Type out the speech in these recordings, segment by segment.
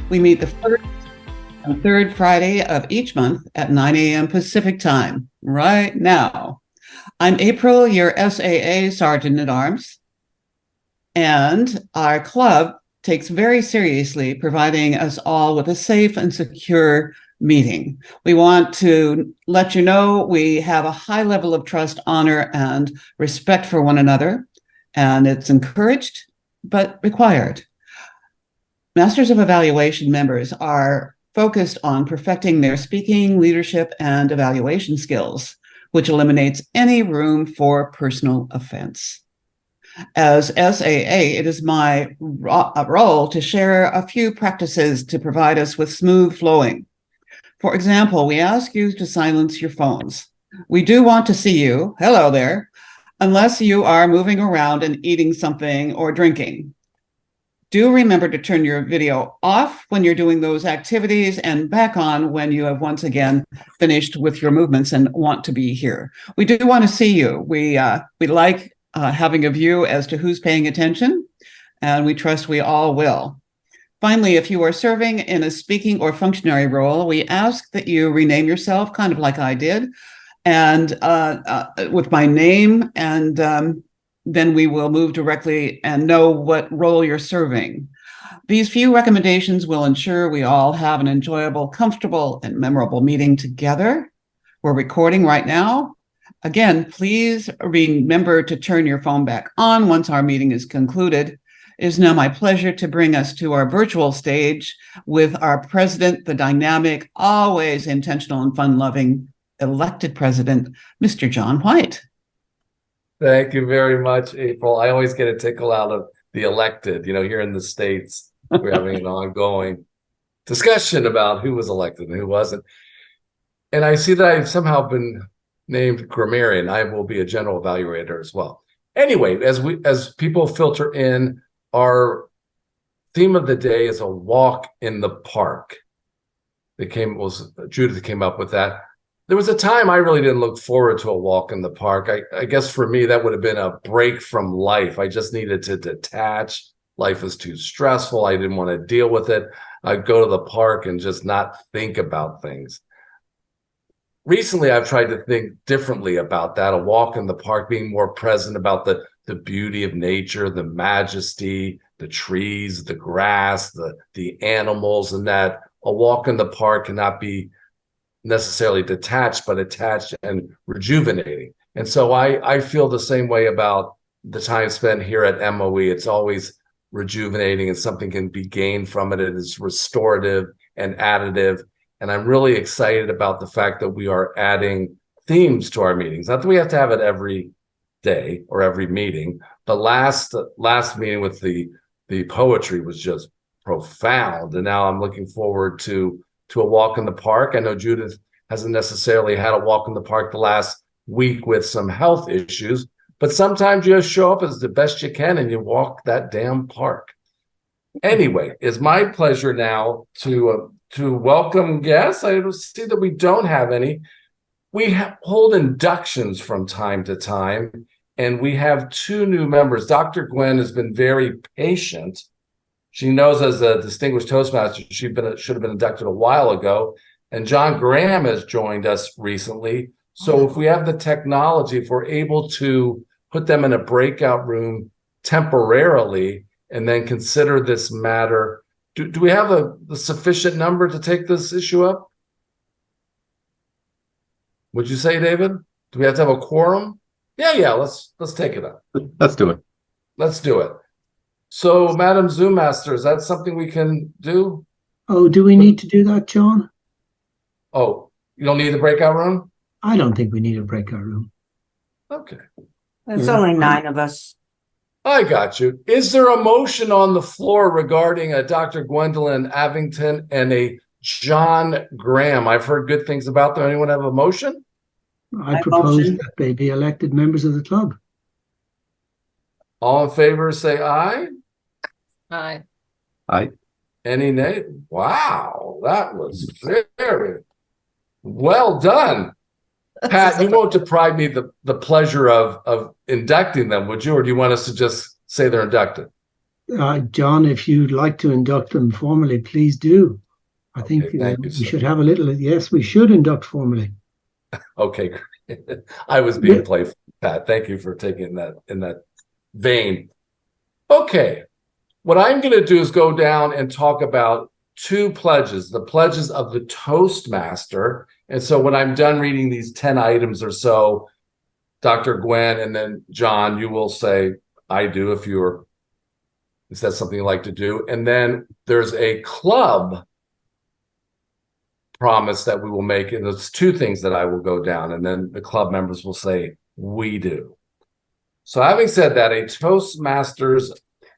We meet the first and third Friday of each month at 9 a.m. Pacific time, right now. I'm April, your SAA Sergeant at Arms, and our club takes very seriously providing us all with a safe and secure meeting. We want to let you know we have a high level of trust, honor, and respect for one another, and it's encouraged but required. Masters of Evaluation members are focused on perfecting their speaking, leadership, and evaluation skills, which eliminates any room for personal offense. As SAA, it is my role to share a few practices to provide us with smooth flowing. For example, we ask you to silence your phones. We do want to see you, hello there, unless you are moving around and eating something or drinking. Do remember to turn your video off when you're doing those activities and back on when you have once again finished with your movements and want to be here. We do want to see you. We like having a view as to who's paying attention, and we trust we all will. Finally, if you are serving in a speaking or functionary role, we ask that you rename yourself, kind of like I did, and with my name, and then we will move directly and know what role you're serving. These few recommendations will ensure we all have an enjoyable, comfortable, and memorable meeting together. We're recording right now. Again, please remember to turn your phone back on once our meeting is concluded. It is now my pleasure to bring us to our virtual stage with our president, the dynamic, always intentional and fun-loving elected president, Mr. Jon White. Thank you very much, April. I always get a tickle out of the elected. Here in the States, we're having an ongoing discussion about who was elected and who wasn't. And I see that I've somehow been named grammarian. I will be a general evaluator as well. Anyway, as people filter in, our theme of the day is a walk in the park. Judith came up with that. There was a time I really didn't look forward to a walk in the park. I guess for me, that would have been a break from life. I just needed to detach. Life was too stressful. I didn't want to deal with it. I'd go to the park and just not think about things. Recently, I've tried to think differently about that, a walk in the park, being more present about the beauty of nature, the majesty, the trees, the grass, the animals, and that a walk in the park cannot be necessarily detached, but attached and rejuvenating. And so I feel the same way about the time spent here at MoE. It's always rejuvenating, and something can be gained from it. It is restorative and additive. And I'm really excited about the fact that we are adding themes to our meetings. Not that we have to have it every day or every meeting, but last meeting with the poetry was just profound. And now I'm looking forward to a walk in the park. I know Judith hasn't necessarily had a walk in the park the last week with some health issues, but sometimes you just show up as the best you can and you walk that damn park. Anyway, it's my pleasure now to welcome guests. I see that we don't have any. We hold inductions from time to time, and we have two new members. Dr. Gwen has been very patient. She knows as a distinguished Toastmaster, she should have been inducted a while ago. And John Graham has joined us recently. So if we have the technology, if we're able to put them in a breakout room temporarily and then consider this matter, do we have the sufficient number to take this issue up? Would you say, David? Do we have to have a quorum? Yeah, let's take it up. Let's do it. Let's do it. So, Madam Zoom Master, is that something we can do? Oh, do we need to do that, John? Oh, you don't need the breakout room? I don't think we need a breakout room. Okay. There's only 9 of us. I got you. Is there a motion on the floor regarding a Dr. Gwendolyn Avington and a John Graham? I've heard good things about them. Anyone have a motion? I propose that they be elected members of the club. All in favor, say aye. Aye. Aye. Any nay? Wow, that was very well done. Pat, you won't deprive me the pleasure of inducting them, would you? Or do you want us to just say they're inducted? John, if you'd like to induct them formally, please do. I think thank you, we sir. should have a little. Yes, we should induct formally. Okay, great. I was being playful, Pat. Thank you for taking that in that vein. Okay, what I'm going to do is go down and talk about two pledges, the pledges of the Toastmaster. And so when I'm done reading these 10 items or so, Dr. Gwen and then John, you will say, I do, if that's something you like to do. And then there's a club promise that we will make. And there's two things that I will go down. And then the club members will say, we do. So having said that, a Toastmasters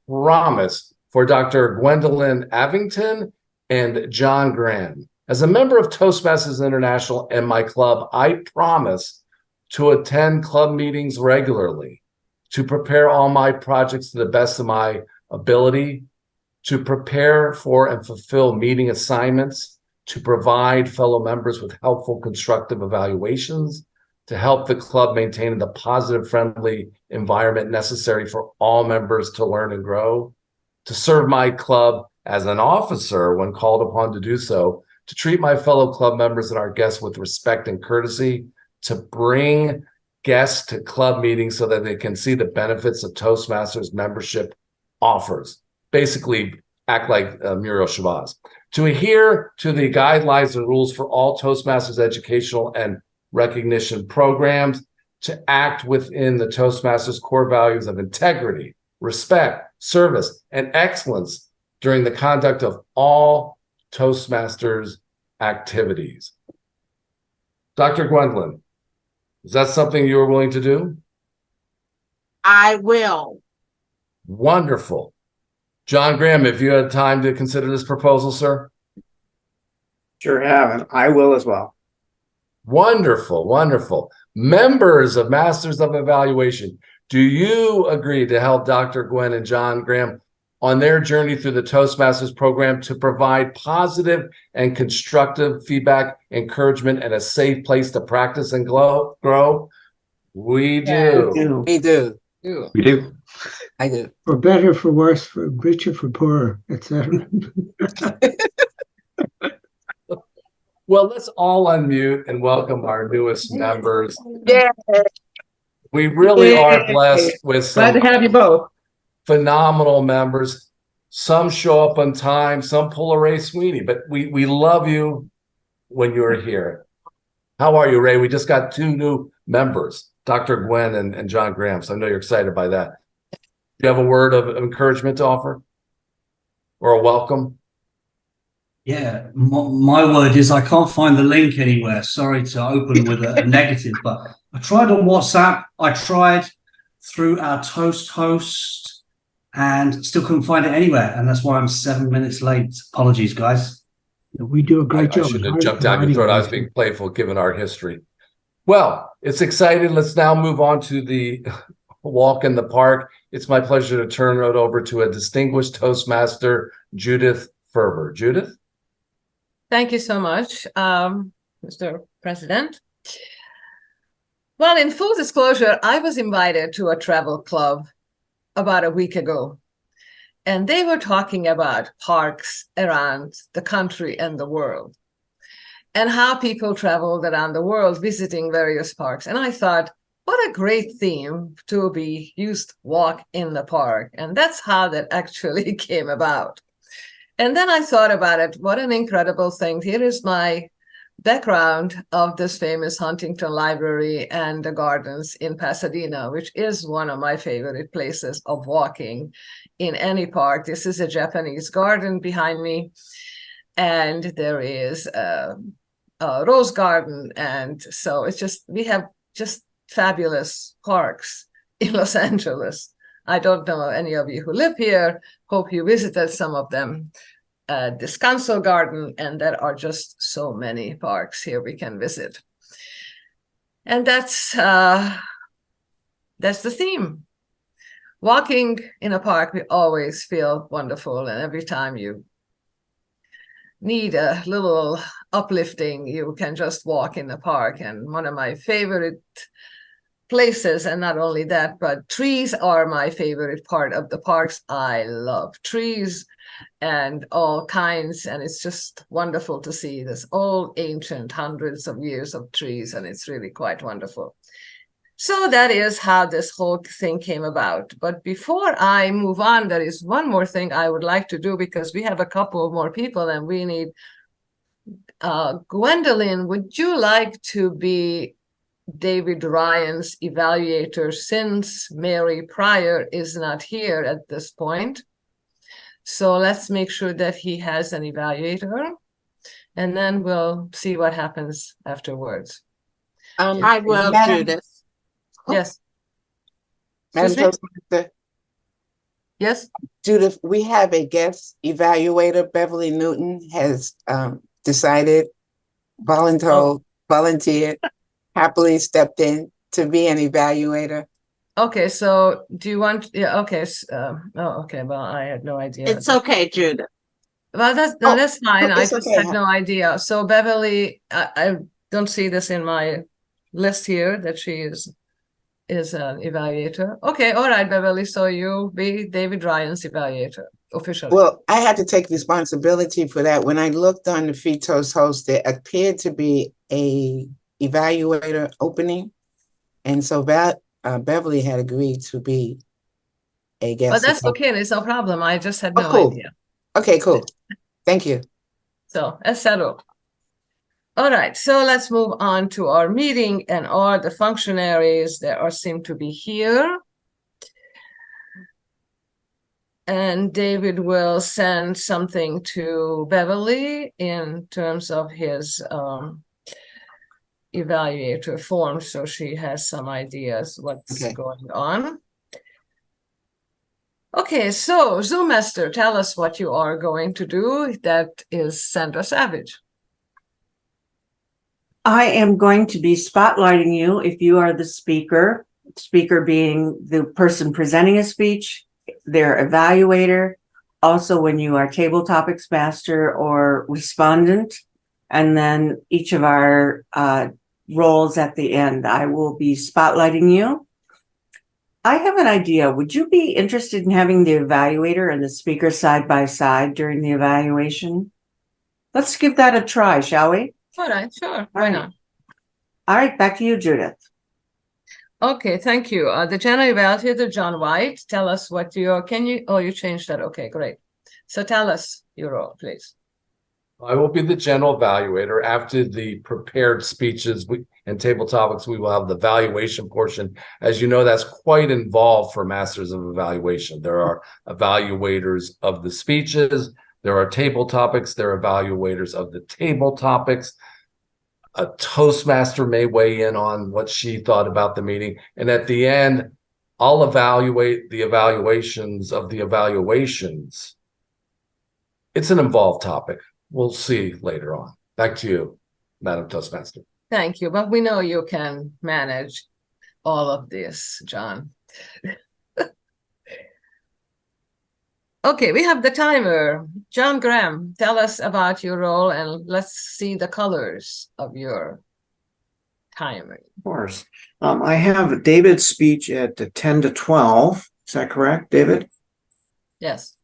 promise for Dr. Gwendolyn Avington and John Graham. As a member of Toastmasters International and my club, I promise to attend club meetings regularly, to prepare all my projects to the best of my ability, to prepare for and fulfill meeting assignments, to provide fellow members with helpful, constructive evaluations, to help the club maintain the positive, friendly environment necessary for all members to learn and grow, to serve my club as an officer when called upon to do so, to treat my fellow club members and our guests with respect and courtesy, to bring guests to club meetings so that they can see the benefits of Toastmasters membership offers. Basically, act like Muriel Shabazz. To adhere to the guidelines and rules for all Toastmasters educational and recognition programs, to act within the Toastmasters core values of integrity, respect, service, and excellence during the conduct of all Toastmasters activities. Dr. Gwendolyn, is that something you are willing to do? I will. Wonderful. John Graham, if you had time to consider this proposal, sir? Sure have, and I will as well. Wonderful, wonderful. Members of Masters of Evaluation, do you agree to help Dr. Gwen and John Graham on their journey through the Toastmasters program to provide positive and constructive feedback, encouragement, and a safe place to practice and grow? We do. We do. We do. I do. For better, for worse, for richer, for poorer, etc. Well, let's all unmute and welcome our newest members. Yeah. We really are blessed with Glad to some have you both. phenomenal members. Some show up on time, some pull a Ray Sweeney, but we love you when you're here. How are you, Ray? We just got two new members, Dr. Gwen and John Graham, so I know you're excited by that. Do you have a word of encouragement to offer or a welcome? Yeah, my word is I can't find the link anywhere. Sorry to open with a negative, but I tried on WhatsApp. I tried through our Toast host and still couldn't find it anywhere. And that's why I'm 7 minutes late. Apologies, guys. We do a great job. I should have jumped down your throat. I was being playful given our history. Well, it's exciting. Let's now move on to the walk in the park. It's my pleasure to turn it over to a distinguished Toastmaster, Judith Ferber. Judith? Thank you so much, Mr. President. Well, in full disclosure, I was invited to a travel club about a week ago, and they were talking about parks around the country and the world, and how people traveled around the world visiting various parks. And I thought, what a great theme to be used walk in the park. And that's how that actually came about. And then I thought about it, what an incredible thing. Here is my background of this famous Huntington Library and the gardens in Pasadena, which is one of my favorite places of walking in any park. This is a Japanese garden behind me, and there is a rose garden. And so it's just, we have just fabulous parks in Los Angeles. I don't know any of you who live here. Hope you visited some of them. Descanso Garden, and there are just so many parks here we can visit. And that's the theme. Walking in a park, we always feel wonderful, and every time you need a little uplifting, you can just walk in the park. And one of my favorite places, and not only that, but trees are my favorite part of the parks. I love trees and all kinds, and it's just wonderful to see this old ancient hundreds of years of trees, and it's really quite wonderful. So that is how this whole thing came about. But before I move on, there is one more thing I would like to do, because we have a couple of more people and we need Gwendolyn, would you like to be David Ryan's evaluator, since Mary Pryor is not here at this point? So let's make sure that he has an evaluator, and then we'll see what happens afterwards. I will, Madam- Judith. Yes, Madam Excuse Toastmaster, yes. Judith, we have a guest evaluator. Beverly Newton has decided, volunteered, happily stepped in to be an evaluator. Okay, so do you want? Yeah. Okay. Okay. Well, I had no idea. It's okay, Judith. Well, that's fine. I it's just okay. had no idea. So Beverly, I don't see this in my list here that she is an evaluator. Okay, all right, Beverly. So you'll be David Ryan's evaluator officially. Well, I had to take responsibility for that. When I looked on the FITOS host, there appeared to be a evaluator opening. And so Beverly had agreed to be a guest. But that's okay. It's no problem. I just had no cool. idea. Okay, cool. Thank you. So that's settled. All right, so let's move on to our meeting, and all the functionaries that seem to be here. And David will send something to Beverly in terms of his evaluator form, so she has some ideas what's Okay. going on. Okay, so Zoommaster, tell us what you are going to do. That is Sandra Savage. I am going to be spotlighting you if you are the speaker being the person presenting a speech, their evaluator, also when you are table topics master or respondent, and then each of our roles at the end. I will be spotlighting you. I have an idea. Would you be interested in having the evaluator and the speaker side by side during the evaluation? Let's give that a try, shall we? All right, sure. Why not? All right, back to you, Judith. Okay, thank you. The general evaluator, Jon White, tell us what you changed that. Okay, great. So tell us your role, please. I will be the general evaluator. After the prepared speeches and table topics, we will have the evaluation portion. As you know, that's quite involved for Masters of Evaluation. There are evaluators of the speeches. There are table topics. There are evaluators of the table topics. A Toastmaster may weigh in on what she thought about the meeting. And at the end, I'll evaluate the evaluations of the evaluations. It's an involved topic. We'll see later on. Back to you, Madam Toastmaster. Thank you. But we know you can manage all of this, John. Okay, we have the timer. John Graham, tell us about your role, and let's see the colors of your timer. Of course. I have David's speech at 10 to 12. Is that correct, David? Yes.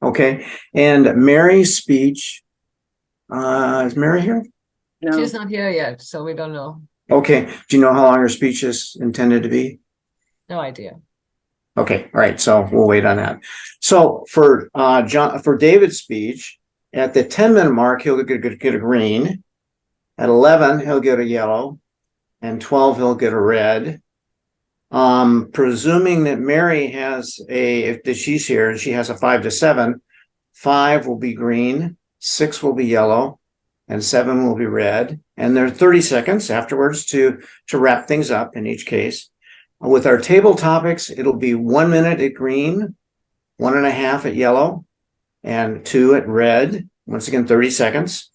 Okay. And Mary's speech, is Mary here? No. She's not here yet, so we don't know. Okay. Do you know how long her speech is intended to be? No idea. Okay, all right, so we'll wait on that. So for David's speech, at the 10-minute mark, he'll get a green. At 11, he'll get a yellow, and 12, he'll get a red. Presuming that Mary has if she's here, she has a 5 to 7. 5 will be green, 6 will be yellow, and 7 will be red. And there are 30 seconds afterwards to wrap things up in each case. With our table topics, it'll be 1 minute at green, 1.5 at yellow, and 2 at red. Once again, 30 seconds.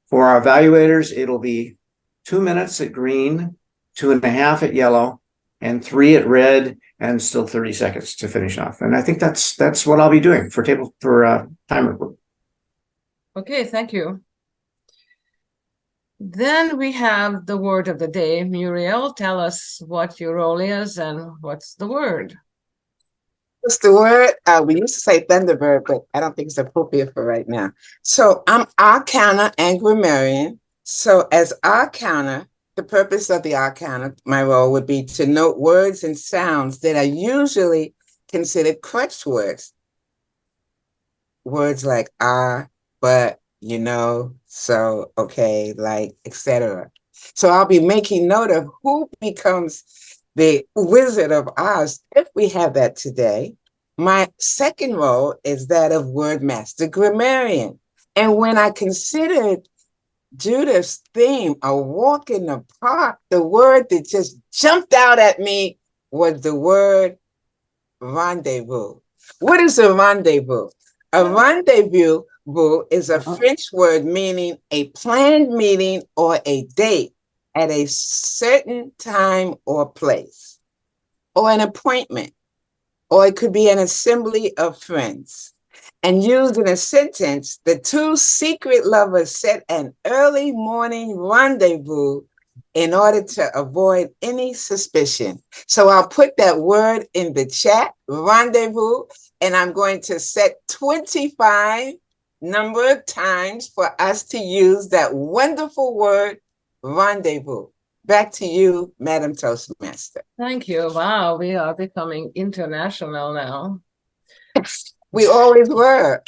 For our evaluators, it'll be 2 minutes at green, 2.5 at yellow, and 3 at red, and still 30 seconds to finish off. And I think that's what I'll be doing for timer group. Okay, thank you. Then we have the word of the day. Muriel, tell us what your role is and what's the word. What's the word? We used to say Thunderbird, but I don't think it's appropriate for right now. So I'm Arcana and Grammarian. So as Arcana, the purpose of the Arcana, my role would be to note words and sounds that are usually considered crutch words. Words like but, so, okay, like, etc. So I'll be making note of who becomes the Wizard of Oz if we have that today. My second role is that of Word Master Grammarian. And when I considered Judith's theme, a walk in the park, the word that just jumped out at me was the word rendezvous. What is a rendezvous? A rendezvous is a French word meaning a planned meeting or a date at a certain time or place, or an appointment, or it could be an assembly of friends. And used in a sentence, the two secret lovers set an early morning rendezvous in order to avoid any suspicion. So I'll put that word in the chat, rendezvous, and I'm going to set 25 number of times for us to use that wonderful word, rendezvous. Back to you, Madam Toastmaster. Thank you. Wow, we are becoming international now. We always were.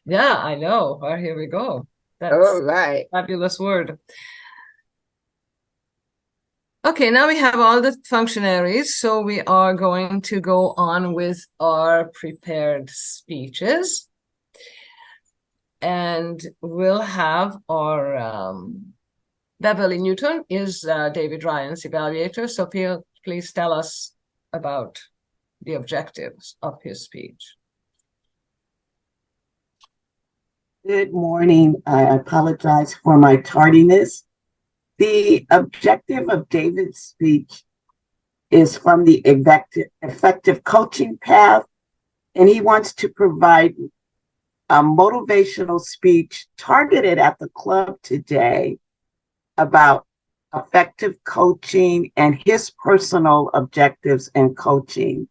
Yeah, I know. Well, here we go. That's all right. Fabulous word. Okay, now we have all the functionaries, so we are going to go on with our prepared speeches. And we'll have our Beverly Newton is David Ryan's evaluator, so please tell us about the objectives of his speech. Good morning. I apologize for my tardiness. The objective of David's speech is from the effective coaching path, and he wants to provide a motivational speech targeted at the club today about effective coaching and his personal objectives in coaching.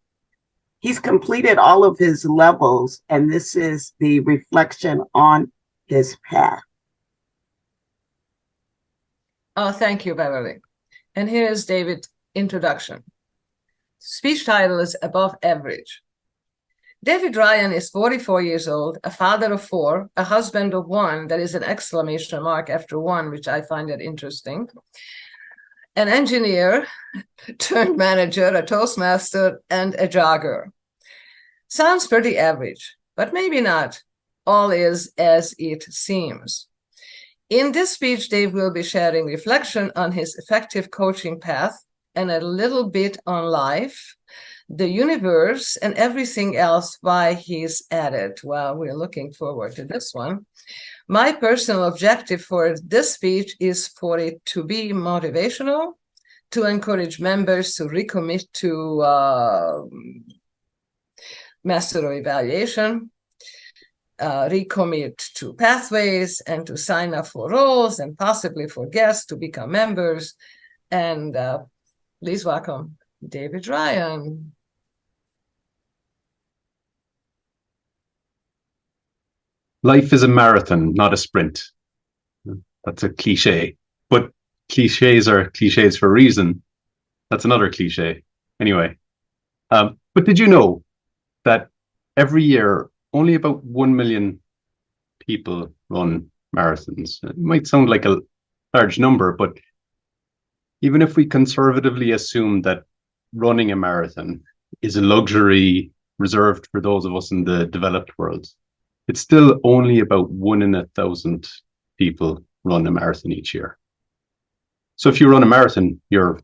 He's completed all of his levels, and this is the reflection on his path. Oh, thank you, Beverly. And here is David's introduction. Speech title is Above Average. David Ryan is 44 years old, a father of 4, a husband of 1, that is an exclamation mark after 1, which I find it interesting, an engineer turned manager, a Toastmaster, and a jogger. Sounds pretty average, but maybe not. All is as it seems. In this speech, Dave will be sharing reflection on his effective coaching path and a little bit on life, the universe, and everything else why he's at it. Well, we're looking forward to this one. My personal objective for this speech is for it to be motivational, to encourage members to recommit to master of evaluation, recommit to pathways, and to sign up for roles and possibly for guests to become members. And please welcome David Ryan. Life is a marathon, not a sprint. That's a cliche, but cliches are cliches for a reason. That's another cliche. Anyway, but did you know that every year only about 1 million people run marathons? It might sound like a large number, but even if we conservatively assume that running a marathon is a luxury reserved for those of us in the developed world, it's still only about 1 in 1,000 people run a marathon each year. So if you run a marathon, you're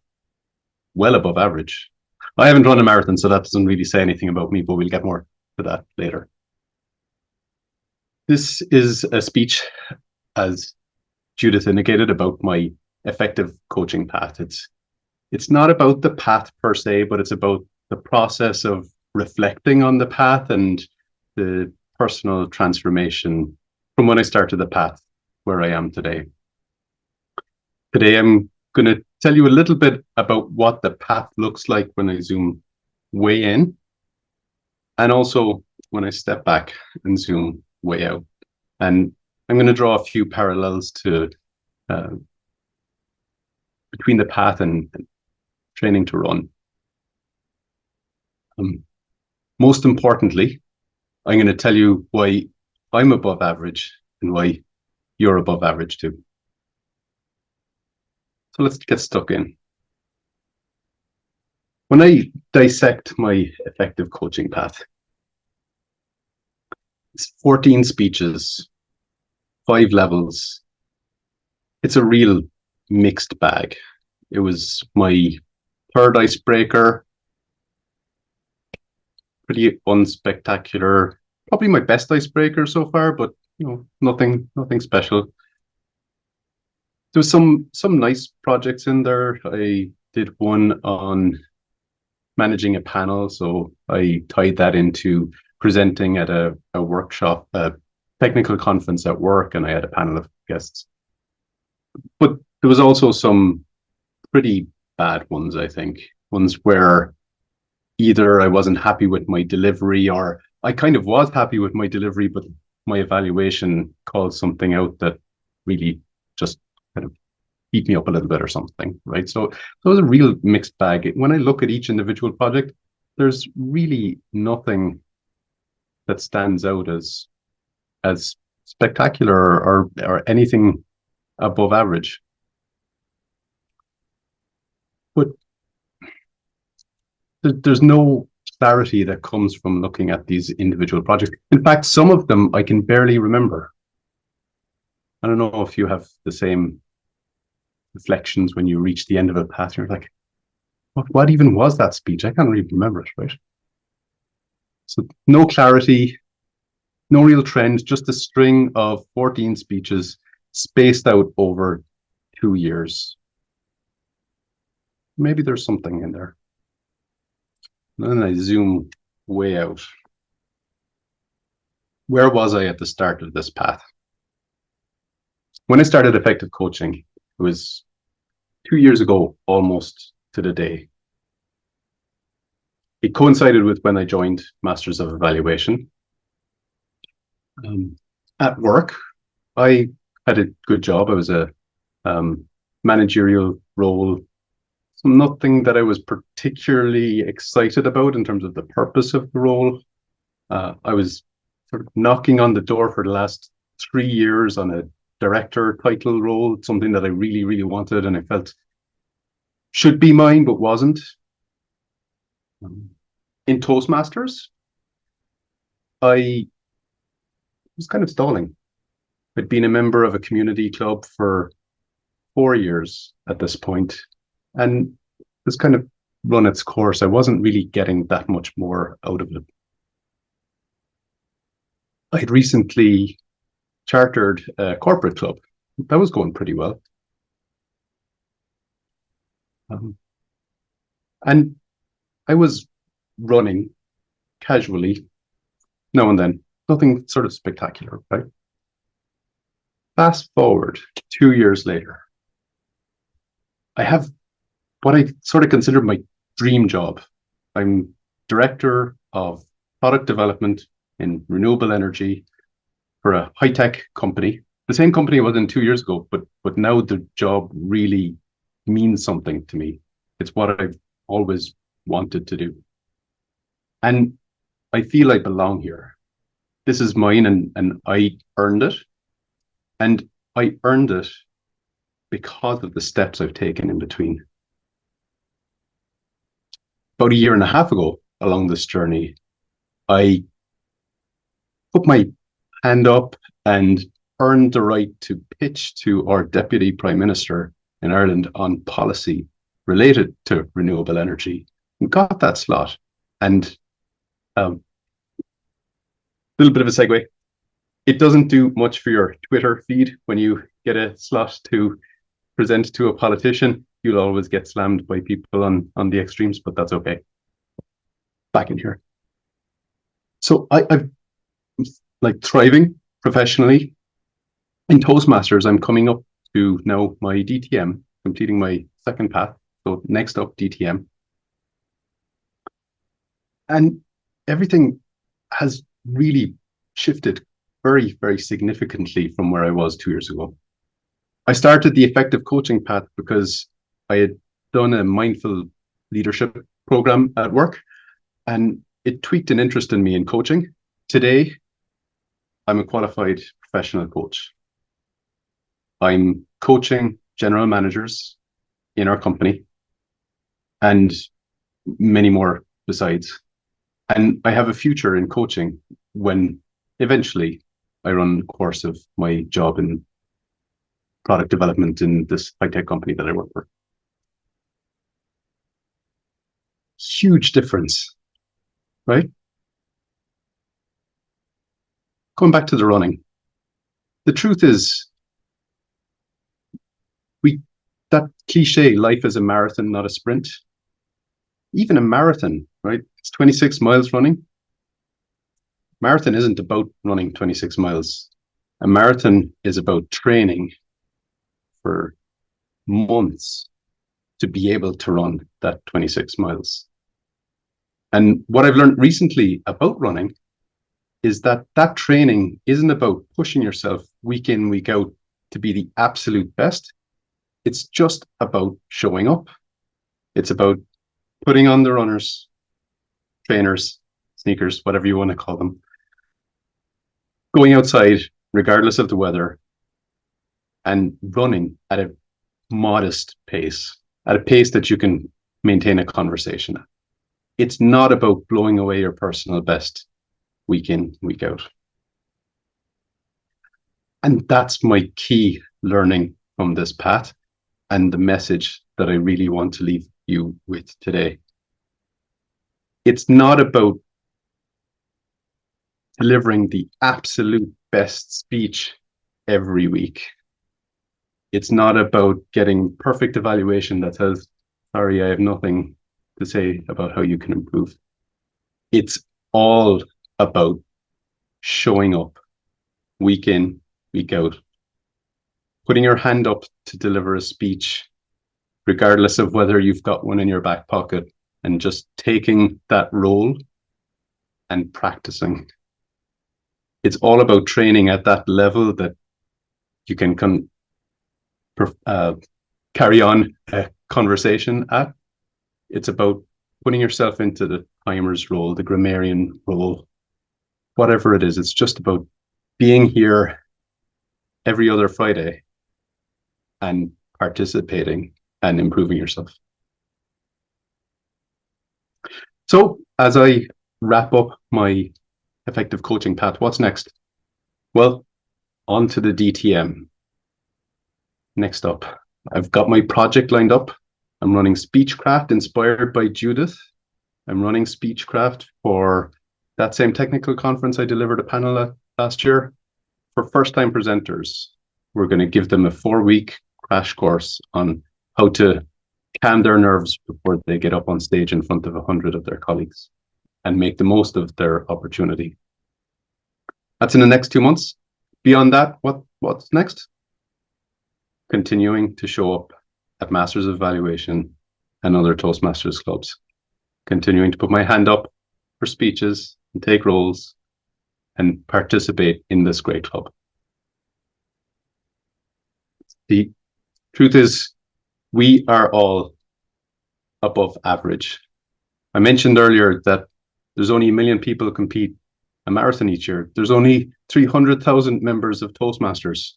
well above average. I haven't run a marathon, so that doesn't really say anything about me, but we'll get more to that later. This is a speech, as Judith indicated, about my effective coaching path. It's not about the path per se, but it's about the process of reflecting on the path and the personal transformation from when I started the path where I am today. Today I'm going to tell you a little bit about what the path looks like when I zoom way in, and also when I step back and zoom way out. And I'm going to draw a few parallels to between the path and training to run. Most importantly, I'm going to tell you why I'm above average and why you're above average too. So let's get stuck in. When I dissect my effective coaching path, it's 14 speeches, 5 levels. It's a real mixed bag. It was my third icebreaker, pretty unspectacular, probably my best icebreaker so far, but nothing special. There was some nice projects in there. I did one on managing a panel, so I tied that into presenting at a workshop, a technical conference at work, and I had a panel of guests. But there was also some pretty bad ones, I think. Ones where either I wasn't happy with my delivery, or I kind of was happy with my delivery, but my evaluation called something out that really just kind of beat me up a little bit or something, right? So it was a real mixed bag. When I look at each individual project, there's really nothing that stands out as spectacular or anything above average. But there's no clarity that comes from looking at these individual projects. In fact, some of them I can barely remember. I don't know if you have the same reflections when you reach the end of a path. You're like, what even was that speech? I can't really remember it, right? So no clarity, no real trend, just a string of 14 speeches spaced out over 2 years. Maybe there's something in there. And then I zoom way out. Where was I at the start of this path? When I started effective coaching, it was 2 years ago, almost to the day. It coincided with when I joined Masters of Evaluation. At work, I had a good job. I was a managerial role. So nothing that I was particularly excited about in terms of the purpose of the role. I was sort of knocking on the door for the last 3 years on a director title role, something that I really, really wanted and I felt should be mine, but wasn't. In Toastmasters, I was kind of stalling. I'd been a member of a community club for 4 years at this point, and this kind of run its course. I wasn't really getting that much more out of it. I had recently chartered a corporate club. That was going pretty well. And I was running casually now and then, nothing sort of spectacular, right? Fast forward 2 years later, I have what I sort of consider my dream job. I'm director of product development in renewable energy for a high-tech company. The same company I was in 2 years ago, but now the job really means something to me. It's what I've always wanted to do. And I feel I belong here. This is mine and I earned it. And I earned it because of the steps I've taken in between. About 1.5 years ago, along this journey, I put my hand up and earned the right to pitch to our Deputy Prime Minister in Ireland on policy related to renewable energy, and got that slot. And a little bit of a segue. It doesn't do much for your Twitter feed when you get a slot to present to a politician. You'll always get slammed by people on the extremes, but that's okay. Back in here. So I've like thriving professionally. In Toastmasters, I'm coming up to now my DTM. completing my second path. So next up, DTM. And everything has really shifted very, very significantly from where I was 2 years ago. I started the effective coaching path because I had done a mindful leadership program at work, and it tweaked an interest in me in coaching. Today, I'm a qualified professional coach. I'm coaching general managers in our company and many more besides. And I have a future in coaching when eventually I run the course of my job in product development in this high-tech company that I work for. Huge difference, right? Going back to the running. The truth is, that cliche, life is a marathon, not a sprint. Even a marathon, right? It's 26 miles running. Marathon isn't about running 26 miles. A marathon is about training for months to be able to run that 26 miles. And what I've learned recently about running is that that training isn't about pushing yourself week in, week out to be the absolute best. It's just about showing up. It's about putting on the runners, trainers, sneakers, whatever you want to call them, going outside, regardless of the weather, and running at a modest pace, at a pace that you can maintain a conversation at. It's not about blowing away your personal best week in, week out. And that's my key learning from this path and the message that I really want to leave you with today. It's not about delivering the absolute best speech every week. It's not about getting perfect evaluation that says, sorry, I have nothing to say about how you can improve. It's all about showing up week in, week out, putting your hand up to deliver a speech, regardless of whether you've got one in your back pocket, and just taking that role and practicing. It's all about training at that level that you can carry on a conversation at. It's about putting yourself into the timer's role, the grammarian role, whatever it is. It's just about being here every other Friday and participating and improving yourself. So as I wrap up my effective coaching path, what's next? Well, on to the DTM. Next up, I've got my project lined up. I'm running Speechcraft inspired by Judith. I'm running Speechcraft for that same technical conference I delivered a panel at last year. For first-time presenters, we're going to give them a 4-week crash course on how to calm their nerves before they get up on stage in front of 100 of their colleagues and make the most of their opportunity. That's in the next 2 months. Beyond that, what's next? Continuing to show up at Masters of Evaluation and other Toastmasters clubs. Continuing to put my hand up for speeches and take roles and participate in this great club. The truth is, we are all above average. I mentioned earlier that there's only 1 million people compete a marathon each year. There's only 300,000 members of Toastmasters.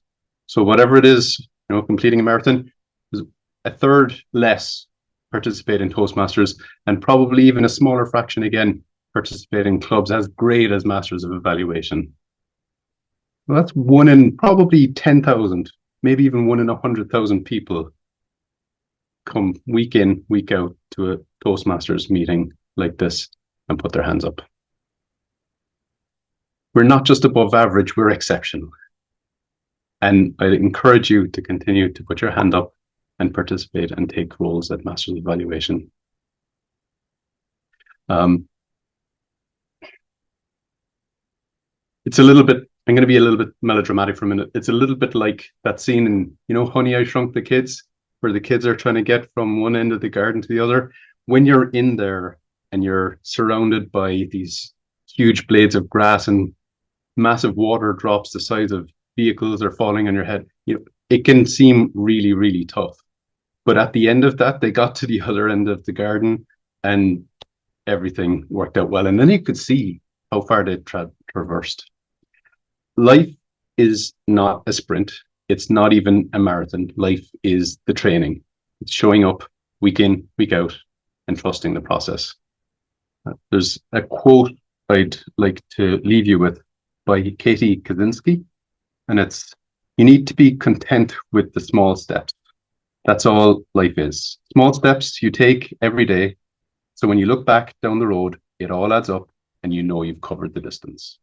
So whatever it is, completing a marathon, there's a third less participate in Toastmasters, and probably even a smaller fraction again participate in clubs as great as Masters of Evaluation. Well, that's 1 in probably 10,000, maybe even 1 in 100,000 people come week in, week out to a Toastmasters meeting like this and put their hands up. We're not just above average, we're exceptional. And I encourage you to continue to put your hand up and participate and take roles at Masters of Evaluation. It's a little bit, I'm going to be a little bit melodramatic for a minute. It's a little bit like that scene in, Honey, I Shrunk the Kids. where the kids are trying to get from one end of the garden to the other. When you're in there and you're surrounded by these huge blades of grass and massive water drops the size of vehicles are falling on your head, it can seem really, really tough. But at the end of that, they got to the other end of the garden and everything worked out well. And then you could see how far they traversed. Life is not a sprint. It's not even a marathon. Life is the training. It's showing up week in, week out, and trusting the process. There's a quote I'd like to leave you with by Katie Kaczynski, and it's, you need to be content with the small steps. That's all life is. Small steps you take every day. So when you look back down the road, it all adds up and you know you've covered the distance.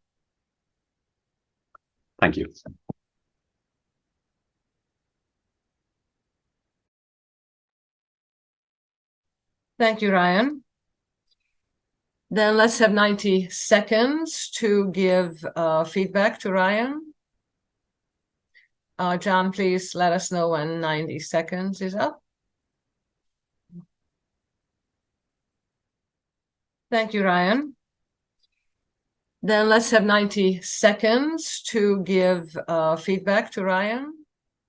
Thank you. Thank you, Ryan. Then let's have 90 seconds to give feedback to Ryan. Jon, please let us know when 90 seconds is up. Thank you, Ryan. Then let's have 90 seconds to give feedback to Ryan.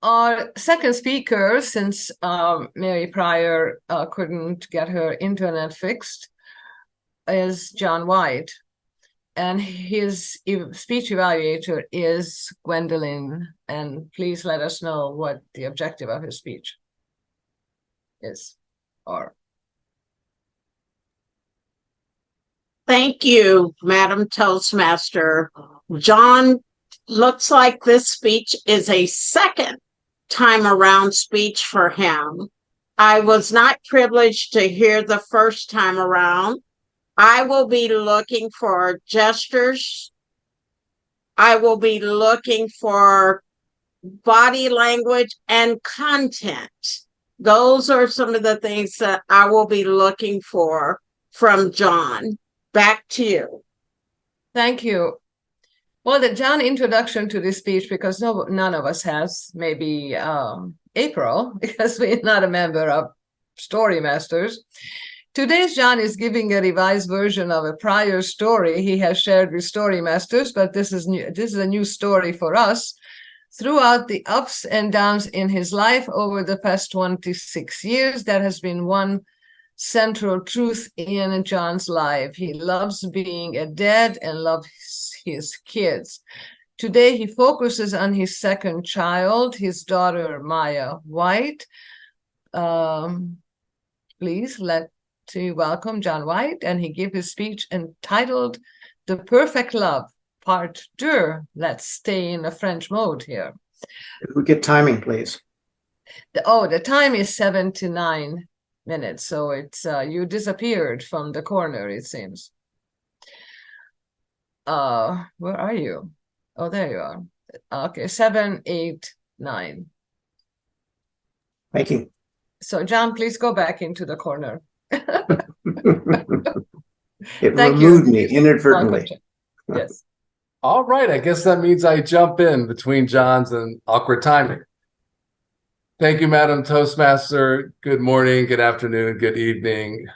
Our second speaker, since Mary Pryor couldn't get her internet fixed, is Jon White. And his speech evaluator is Gwendolyn. And please let us know what the objective of his speech is. Thank you, Madam Toastmaster. Jon, looks like this speech is a second time around speech for him. I was not privileged to hear the first time around. I will be looking for gestures. I will be looking for body language and content. Those are some of the things that I will be looking for from Jon. Back to you. Thank you. Well, the Jon introduction to this speech, because none of us has, maybe April, because we're not a member of Storymasters. Today's Jon is giving a revised version of a prior story he has shared with Storymasters, but this is new. This is a new story for us. Throughout the ups and downs in his life over the past 26 years, there has been one central truth in Jon's life. He loves being a dad and loves his kids. Today, he focuses on his second child, his daughter, Maya White. Please let me welcome Jon White, and he gave his speech entitled The Perfect Love, Part 2. Let's stay in a French mode here. If we get timing, please. The time is 7 to 9 minutes, so it's you disappeared from the corner, it seems. Where are you? Oh, there you are. Okay, 7, 8, 9. Thank you. So Jon, please go back into the corner. It Thank removed you. me inadvertently. Yes. All right, I guess that means I jump in between Jon's and awkward timing. Thank you, Madam Toastmaster. Good morning, good afternoon, good evening,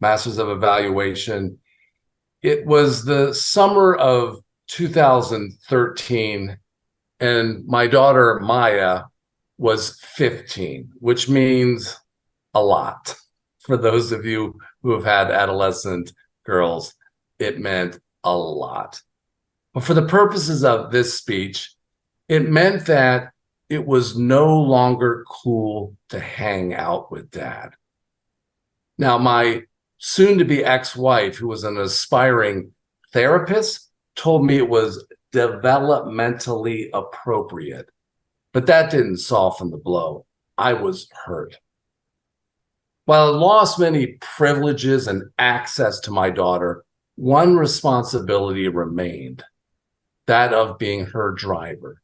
Masters of Evaluation. It was the summer of 2013, and my daughter, Maya, was 15, which means a lot. For those of you who have had adolescent girls, it meant a lot. But for the purposes of this speech, it meant that it was no longer cool to hang out with Dad. Now, my soon-to-be ex-wife, who was an aspiring therapist, told me it was developmentally appropriate. But that didn't soften the blow. I was hurt. While I lost many privileges and access to my daughter, one responsibility remained, that of being her driver.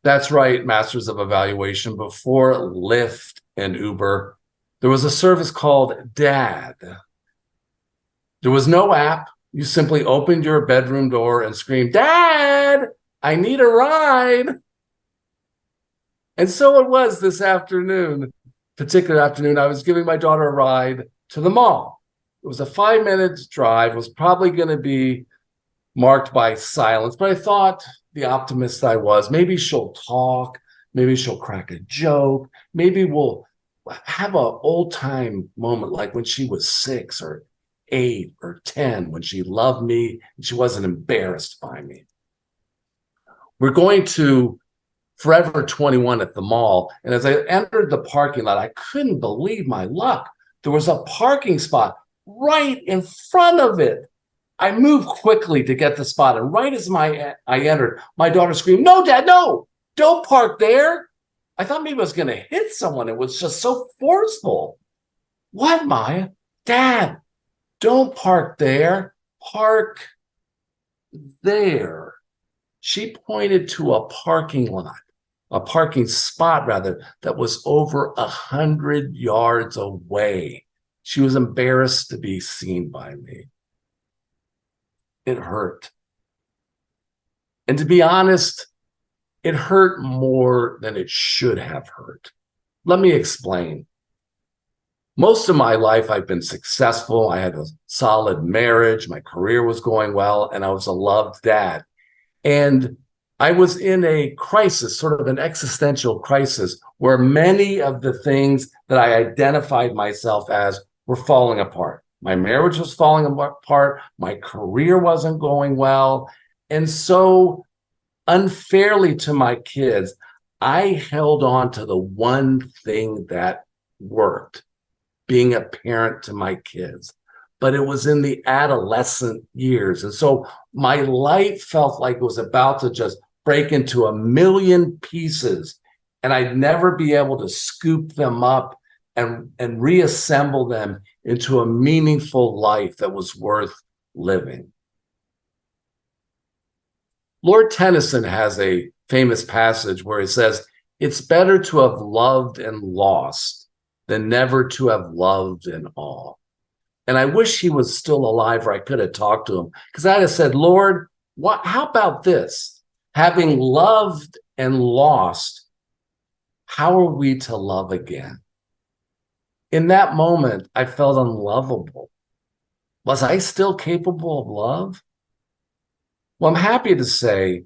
That's right, Masters of Evaluation. Before Lyft and Uber, there was a service called Dad. There was no app. You simply opened your bedroom door and screamed, "Dad, I need a ride." And so it was this afternoon. particular afternoon, I was giving my daughter a ride to the mall. It was a 5-minute drive. It was probably going to be marked by silence, but I thought, the optimist I was, maybe she'll talk, maybe she'll crack a joke, maybe we'll have an old time moment like when she was 6 or 8 or 10, when she loved me and she wasn't embarrassed by me. We're going to Forever 21 at the mall, and as I entered the parking lot, I couldn't believe my luck. There was a parking spot right in front of it. I moved quickly to get the spot, and right as I entered, my daughter screamed, "No, Dad, no, don't park there." I thought maybe I was going to hit someone. It was just so forceful. "What, Maya?" "Dad, don't park there. Park there." She pointed to a parking lot, a parking spot rather, that was over 100 yards away. She was embarrassed to be seen by me. It hurt. And to be honest, it hurt more than it should have hurt. Let me explain. Most of my life, I've been successful. I had a solid marriage. My career was going well, and I was a loved dad. And I was in a crisis, sort of an existential crisis, where many of the things that I identified myself as were falling apart. My marriage was falling apart. My career wasn't going well. And so, unfairly to my kids, I held on to the one thing that worked, being a parent to my kids. But it was in the adolescent years. And so my life felt like it was about to just break into a million pieces, and I'd never be able to scoop them up and reassemble them into a meaningful life that was worth living. Lord Tennyson has a famous passage where he says, "It's better to have loved and lost than never to have loved and all." And I wish he was still alive, or I could have talked to him, because I'd have said, "Lord, how about this? Having loved and lost, how are we to love again?" In that moment, I felt unlovable. Was I still capable of love? Well, I'm happy to say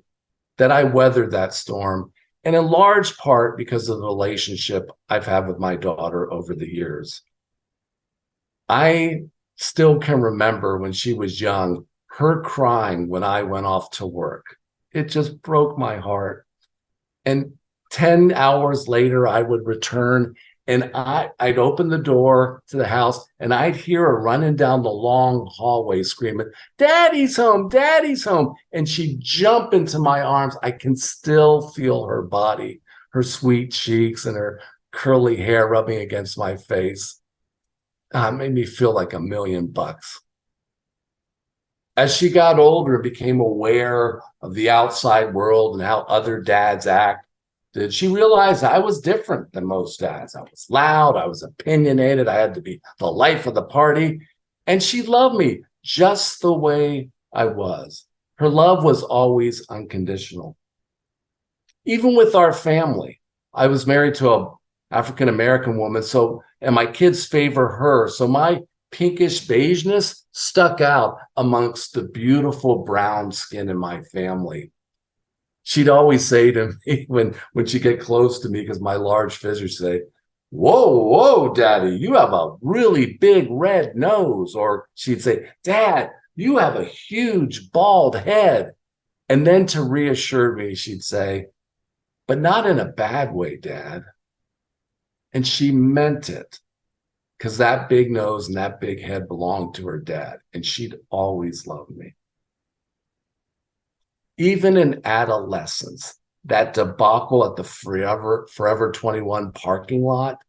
that I weathered that storm, and in large part because of the relationship I've had with my daughter over the years. I still can remember when she was young, her crying when I went off to work. It just broke my heart. And 10 hours later, I would return, and I'd open the door to the house, and I'd hear her running down the long hallway screaming, "Daddy's home, Daddy's home." And she'd jump into my arms. I can still feel her body, her sweet cheeks, and her curly hair rubbing against my face. Made me feel like $1,000,000. As she got older and became aware of the outside world and how other dads act, did she realize I was different than most dads? I was loud, I was opinionated, I had to be the life of the party, and she loved me just the way I was. Her love was always unconditional. Even with our family, I was married to an African-American woman, and my kids favor her, so my pinkish beigeness stuck out amongst the beautiful brown skin in my family. She'd always say to me when she'd get close to me, because my large fissure, say, whoa, Daddy, you have a really big red nose. Or she'd say, Dad, you have a huge bald head. And then to reassure me, she'd say, but not in a bad way, Dad. And she meant it, because that big nose and that big head belonged to her dad, and she'd always loved me. Even in adolescence, that debacle at the Forever 21 parking lot,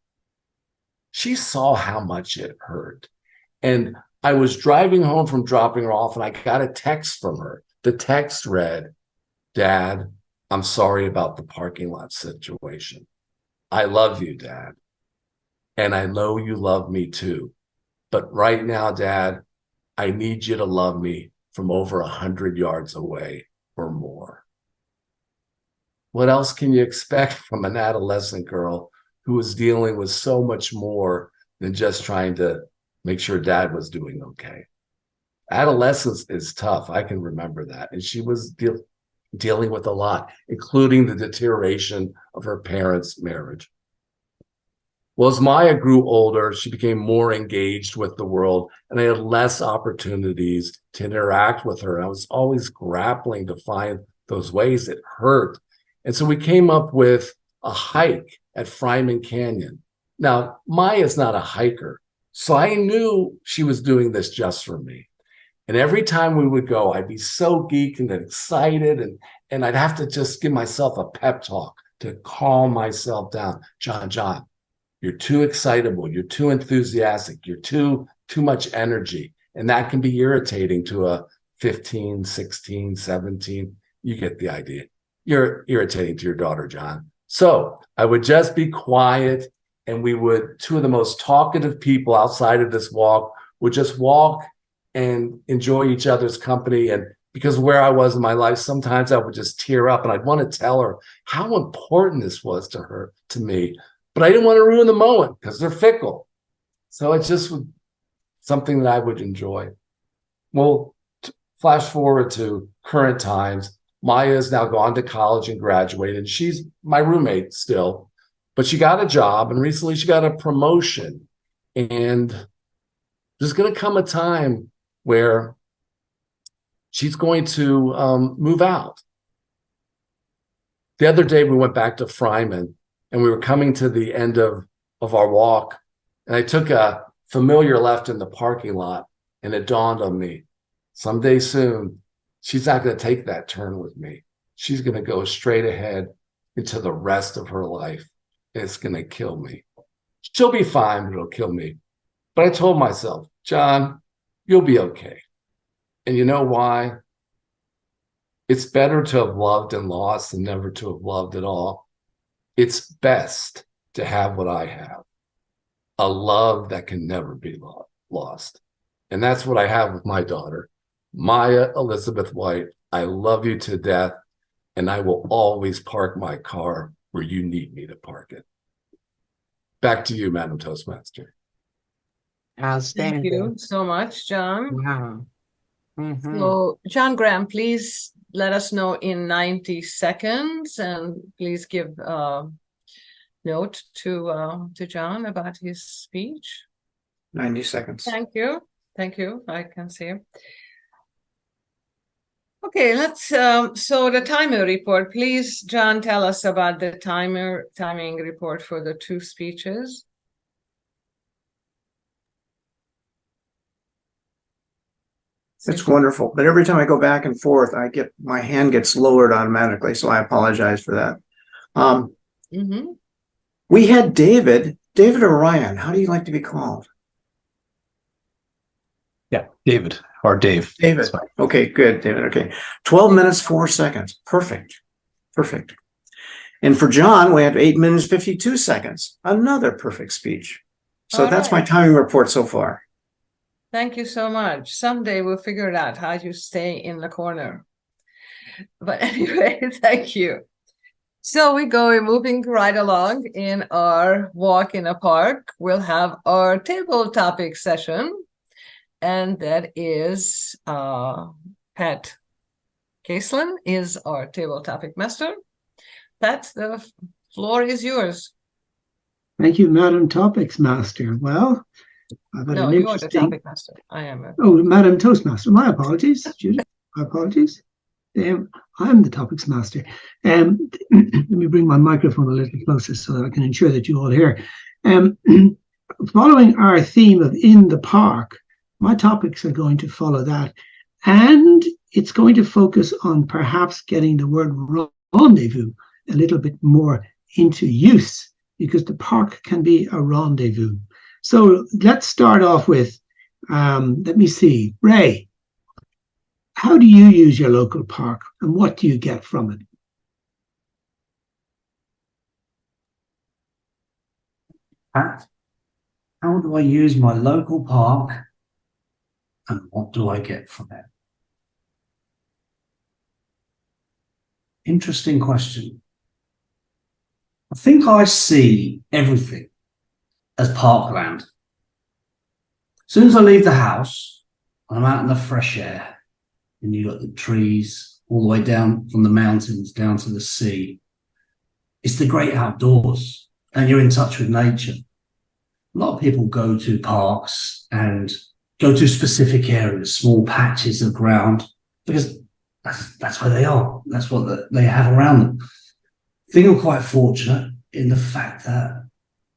she saw how much it hurt. And I was driving home from dropping her off, and I got a text from her. The text read, Dad, I'm sorry about the parking lot situation. I love you, Dad. And I know you love me too. But right now, Dad, I need you to love me from over 100 yards away or more. What else can you expect from an adolescent girl who was dealing with so much more than just trying to make sure dad was doing okay. Adolescence is tough. I can remember that. And she was dealing with a lot, including the deterioration of her parents' marriage. Well, as Maya grew older, she became more engaged with the world, and I had less opportunities to interact with her. I was always grappling to find those ways. It hurt. And so we came up with a hike at Fryman Canyon. Now, Maya's not a hiker, so I knew she was doing this just for me. And every time we would go, I'd be so geeked and excited, and I'd have to just give myself a pep talk to calm myself down. John, you're too excitable. You're too enthusiastic. You're too much energy. And that can be irritating to a 15, 16, 17. You get the idea. You're irritating to your daughter, John. So I would just be quiet, and we would, two of the most talkative people outside of this walk would just walk and enjoy each other's company. And because of where I was in my life, sometimes I would just tear up, and I'd want to tell her how important this was to me. But I didn't want to ruin the moment because they're fickle. So it's just something that I would enjoy. Well, flash forward to current times. Maya has now gone to college and graduated, and she's my roommate still, but she got a job, and recently she got a promotion. And there's going to come a time where she's going to move out. The other day we went back to Fryman, and we were coming to the end of our walk, and I took a familiar left in the parking lot, and it dawned on me, someday soon, she's not going to take that turn with me. She's going to go straight ahead into the rest of her life, and it's going to kill me. She'll be fine, but it'll kill me. But I told myself, John, you'll be okay. And you know why? It's better to have loved and lost than never to have loved at all. It's best to have what I have, a love that can never be lost. And that's what I have with my daughter, Maya Elizabeth White. I love you to death, and I will always park my car where you need me to park it. Back to you, Madam Toastmaster. Outstanding. Thank you so much, John. Wow. Mhm. So, John Graham, please let us know in 90 seconds, and please give a note to John about his speech. 90 seconds. Thank you. Thank you. I can see. Okay, let's so the timer report. Please, John, tell us about the timing report for the two speeches. It's wonderful. But every time I go back and forth, my hand gets lowered automatically. So I apologize for that. We had David or Ryan. How do you like to be called? Yeah, David or Dave. David. Okay, good, David. Okay. 12 minutes, 4 seconds. Perfect. Perfect. And for John, we have 8 minutes, 52 seconds. Another perfect speech. So that's my timing report so far. Thank you so much. Someday we'll figure it out how you stay in the corner. But anyway, thank you. So we're moving right along in our walk in a park. We'll have our table topic session, and that is Pat Caseland is our table topic master. Pat, the floor is yours. Thank you, Madam Topics Master. Well, I've had No, an you are the topic master. I am. Oh, Madam Toastmaster. My apologies, Judith. My apologies. I'm the Topics Master. Let me bring my microphone a little closer so that I can ensure that you all hear. Following our theme of in the park, my topics are going to follow that. And it's going to focus on perhaps getting the word rendezvous a little bit more into use, because the park can be a rendezvous. So let's start off with, let me see, Ray, how do you use your local park and what do you get from it? Pat, how do I use my local park and what do I get from it? Interesting question. I think I see everything as parkland. As soon as I leave the house, I'm out in the fresh air, and you've got the trees all the way down from the mountains down to the sea. It's the great outdoors, and you're in touch with nature. A lot of people go to parks and go to specific areas, small patches of ground, because that's where they are. That's what they have around them. I think I'm quite fortunate in the fact that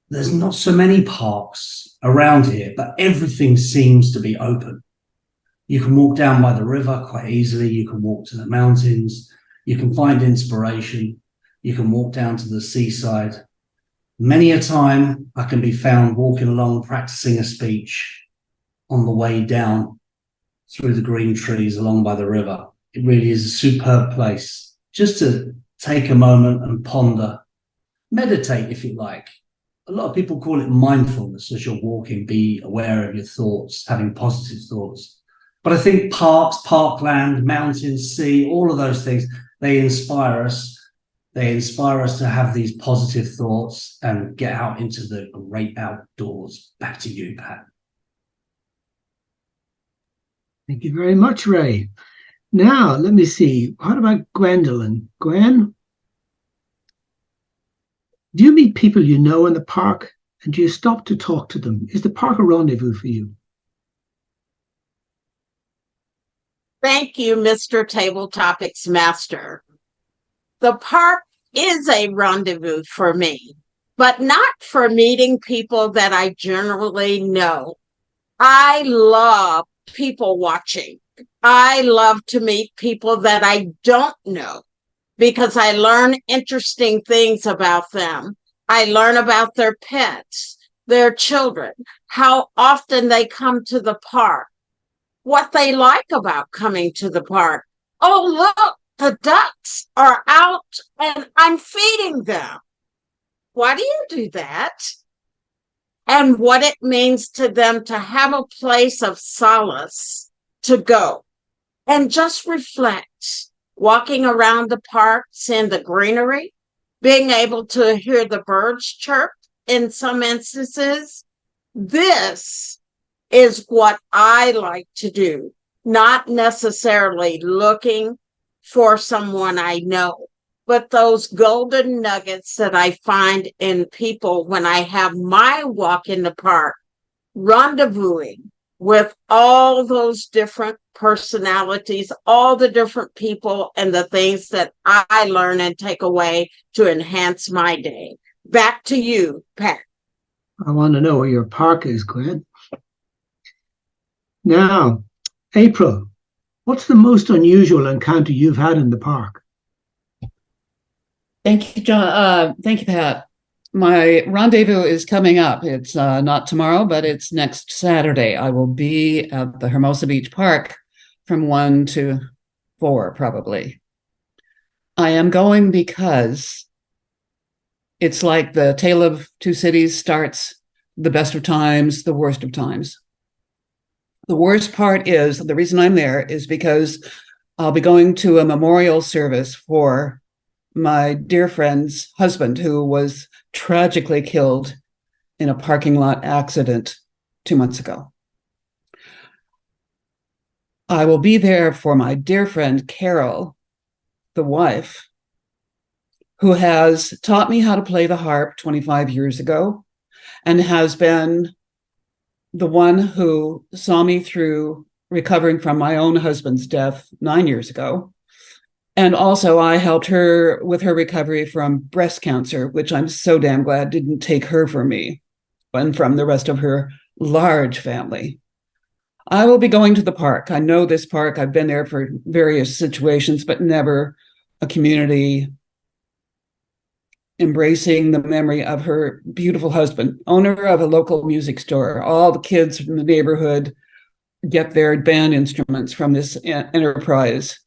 there's not so many parks around here, but everything seems to be open. You can walk down by the river quite easily. You can walk to the mountains. You can find inspiration. You can walk down to the seaside. Many a time I can be found walking along, practicing a speech on the way down through the green trees along by the river. It really is a superb place just to take a moment and ponder, meditate if you like. A lot of people call it mindfulness as you're walking, be aware of your thoughts, having positive thoughts. But I think parks, parkland, mountains, sea, all of those things, they inspire us. They inspire us to have these positive thoughts and get out into the great outdoors. Back to you, Pat. Thank you very much, Ray. Now, let me see. What about Gwendolyn? Gwen? Do you meet people you know in the park, and do you stop to talk to them? Is the park a rendezvous for you? Thank you, Mr. Table Topics Master. The park is a rendezvous for me, but not for meeting people that I generally know. I love people watching. I love to meet people that I don't know because I learn interesting things about them. I learn about their pets, their children, how often they come to the park, what they like about coming to the park. Oh, look, the ducks are out and I'm feeding them. Why do you do that? And what it means to them to have a place of solace to go and just reflect, walking around the park, seeing the greenery, being able to hear the birds chirp in some instances. This is what I like to do, not necessarily looking for someone I know, but those golden nuggets that I find in people when I have my walk in the park, rendezvousing with all those different personalities, all the different people and the things that I learn and take away to enhance my day. Back to you, Pat. I want to know where your park is, Gwen. Now, April, what's the most unusual encounter you've had in the park? Thank you, John. Thank you, Pat. My rendezvous is coming up. It's not tomorrow, but it's next Saturday. I will be at the Hermosa Beach Park from 1 to 4, probably. I am going because it's like the Tale of Two Cities starts the best of times, the worst of times. The worst part is, the reason I'm there is because I'll be going to a memorial service for my dear friend's husband, who was tragically killed in a parking lot accident 2 months ago. I will be there for my dear friend, Carol, the wife, who has taught me how to play the harp 25 years ago and has been the one who saw me through recovering from my own husband's death 9 years ago. And also I helped her with her recovery from breast cancer, which I'm so damn glad didn't take her from me and from the rest of her large family. I will be going to the park. I know this park. I've been there for various situations, but never a community embracing the memory of her beautiful husband, owner of a local music store. All the kids from the neighborhood get their band instruments from this enterprise.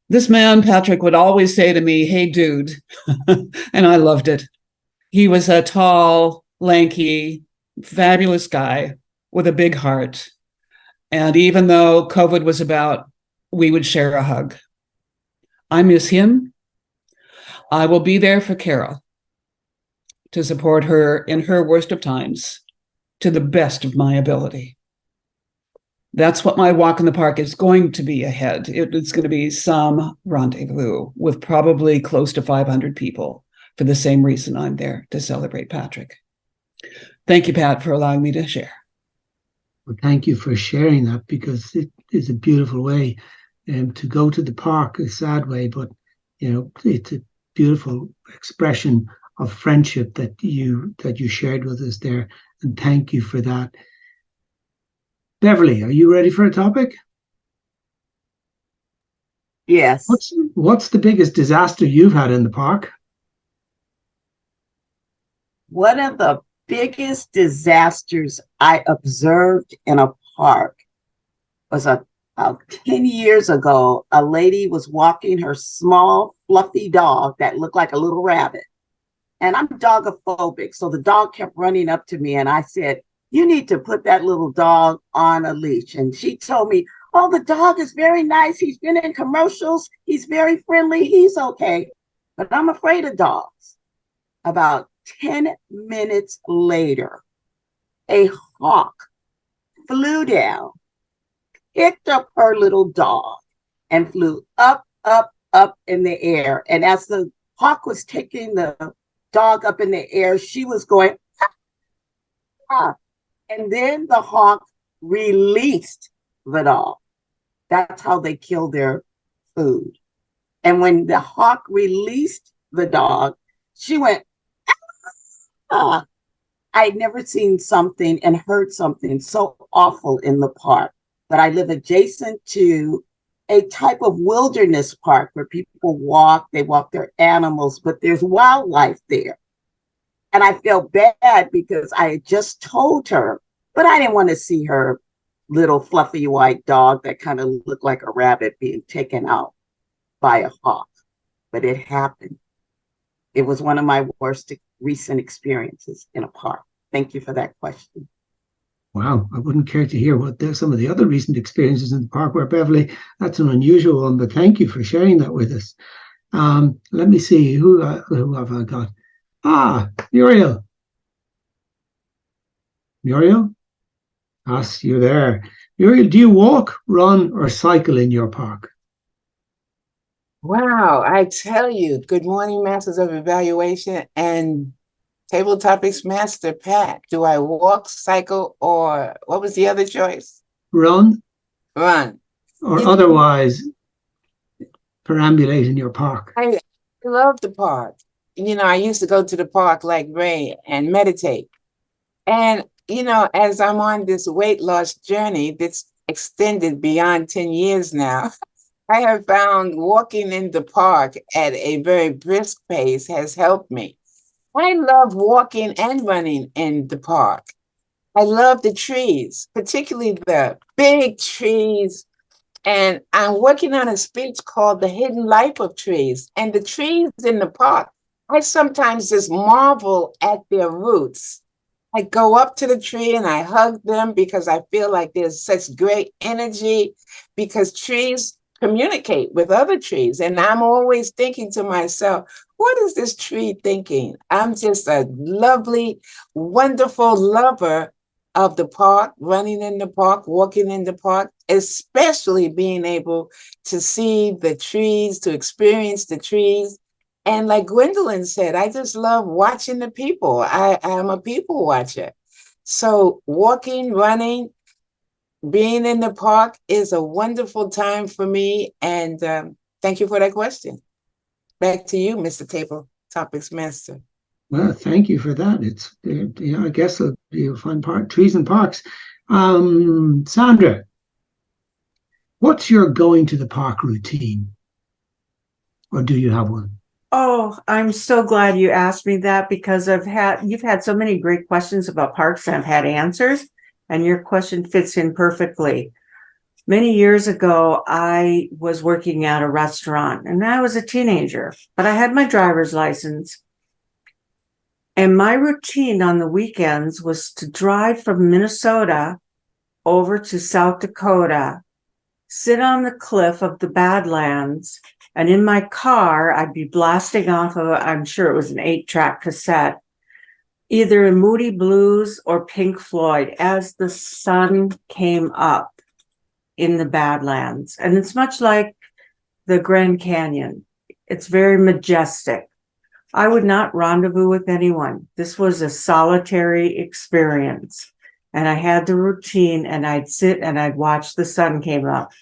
This man, Patrick, would always say to me, "Hey, dude," and I loved it. He was a tall, lanky, fabulous guy with a big heart. And even though COVID was about, we would share a hug. I miss him. I will be there for Carol. to support her in her worst of times to the best of my ability. That's what my walk in the park is going to be ahead. It's going to be some rendezvous with probably close to 500 people for the same reason I'm there, to celebrate Patrick. Thank you, Pat, for allowing me to share. Well, thank you for sharing that, because it is a beautiful way to go to the park, a sad way, but it's a beautiful expression of friendship that you shared with us there, and thank you for that. Beverly, are you ready for a topic? Yes. What's the biggest disaster you've had in the park? One of the biggest disasters I observed in a park was about 10 years ago. A lady was walking her small, fluffy dog that looked like a little rabbit. And I'm dogophobic, so the dog kept running up to me, and I said, "You need to put that little dog on a leash." And she told me, "Oh, the dog is very nice. He's been in commercials. He's very friendly. He's okay." But I'm afraid of dogs. About 10 minutes later, a hawk flew down, picked up her little dog, and flew up, up, up in the air. And as the hawk was taking the dog up in the air, she was going, ah. And then the hawk released the dog. That's how they kill their food. And when the hawk released the dog, she went, ah. I'd never seen something and heard something so awful in the park. But I live adjacent to a type of wilderness park where people walk, they walk their animals, but there's wildlife there. And I felt bad because I had just told her, but I didn't want to see her little fluffy white dog that kind of looked like a rabbit being taken out by a hawk. But it happened. It was one of my worst recent experiences in a park. Thank you for that question. Wow, I wouldn't care to hear what some of the other recent experiences in the park were, Beverly. That's an unusual one, but thank you for sharing that with us. Let me see, who have I got? Muriel. Muriel? Yes, you're there. Muriel, do you walk, run, or cycle in your park? Wow, I tell you, good morning, Masters of Evaluation and Table Topics Master Pat. Do I walk, cycle, or what was the other choice? Run? Run. Or otherwise perambulate in your park? I love the park. I used to go to the park like Ray and meditate. And, as I'm on this weight loss journey that's extended beyond 10 years now, I have found walking in the park at a very brisk pace has helped me. I love walking and running in the park. I love the trees, particularly the big trees. And I'm working on a speech called The Hidden Life of Trees. And the trees in the park, I sometimes just marvel at their roots. I go up to the tree and I hug them because I feel like there's such great energy, because trees communicate with other trees. And I'm always thinking to myself, what is this tree thinking? I'm just a lovely, wonderful lover of the park, running in the park, walking in the park, especially being able to see the trees, to experience the trees. And like Gwendolyn said, I just love watching the people. I am a people watcher. So walking, running, being in the park is a wonderful time for me. And thank you for that question. Back to you, Mr. Table Topics Master. Well, thank you for that. It's, I guess you'll find trees and parks. Sandra, what's your going to the park routine? Or do you have one? Oh, I'm so glad you asked me that, because you've had so many great questions about parks and I've had answers, and your question fits in perfectly. Many years ago, I was working at a restaurant and I was a teenager, but I had my driver's license. And my routine on the weekends was to drive from Minnesota over to South Dakota, sit on the cliff of the Badlands, and in my car, I'd be blasting off of, I'm sure it was an 8-track cassette, either in Moody Blues or Pink Floyd as the sun came up in the Badlands. And it's much like the Grand Canyon. It's very majestic. I would not rendezvous with anyone. This was a solitary experience. And I had the routine, and I'd sit and I'd watch the sun came up.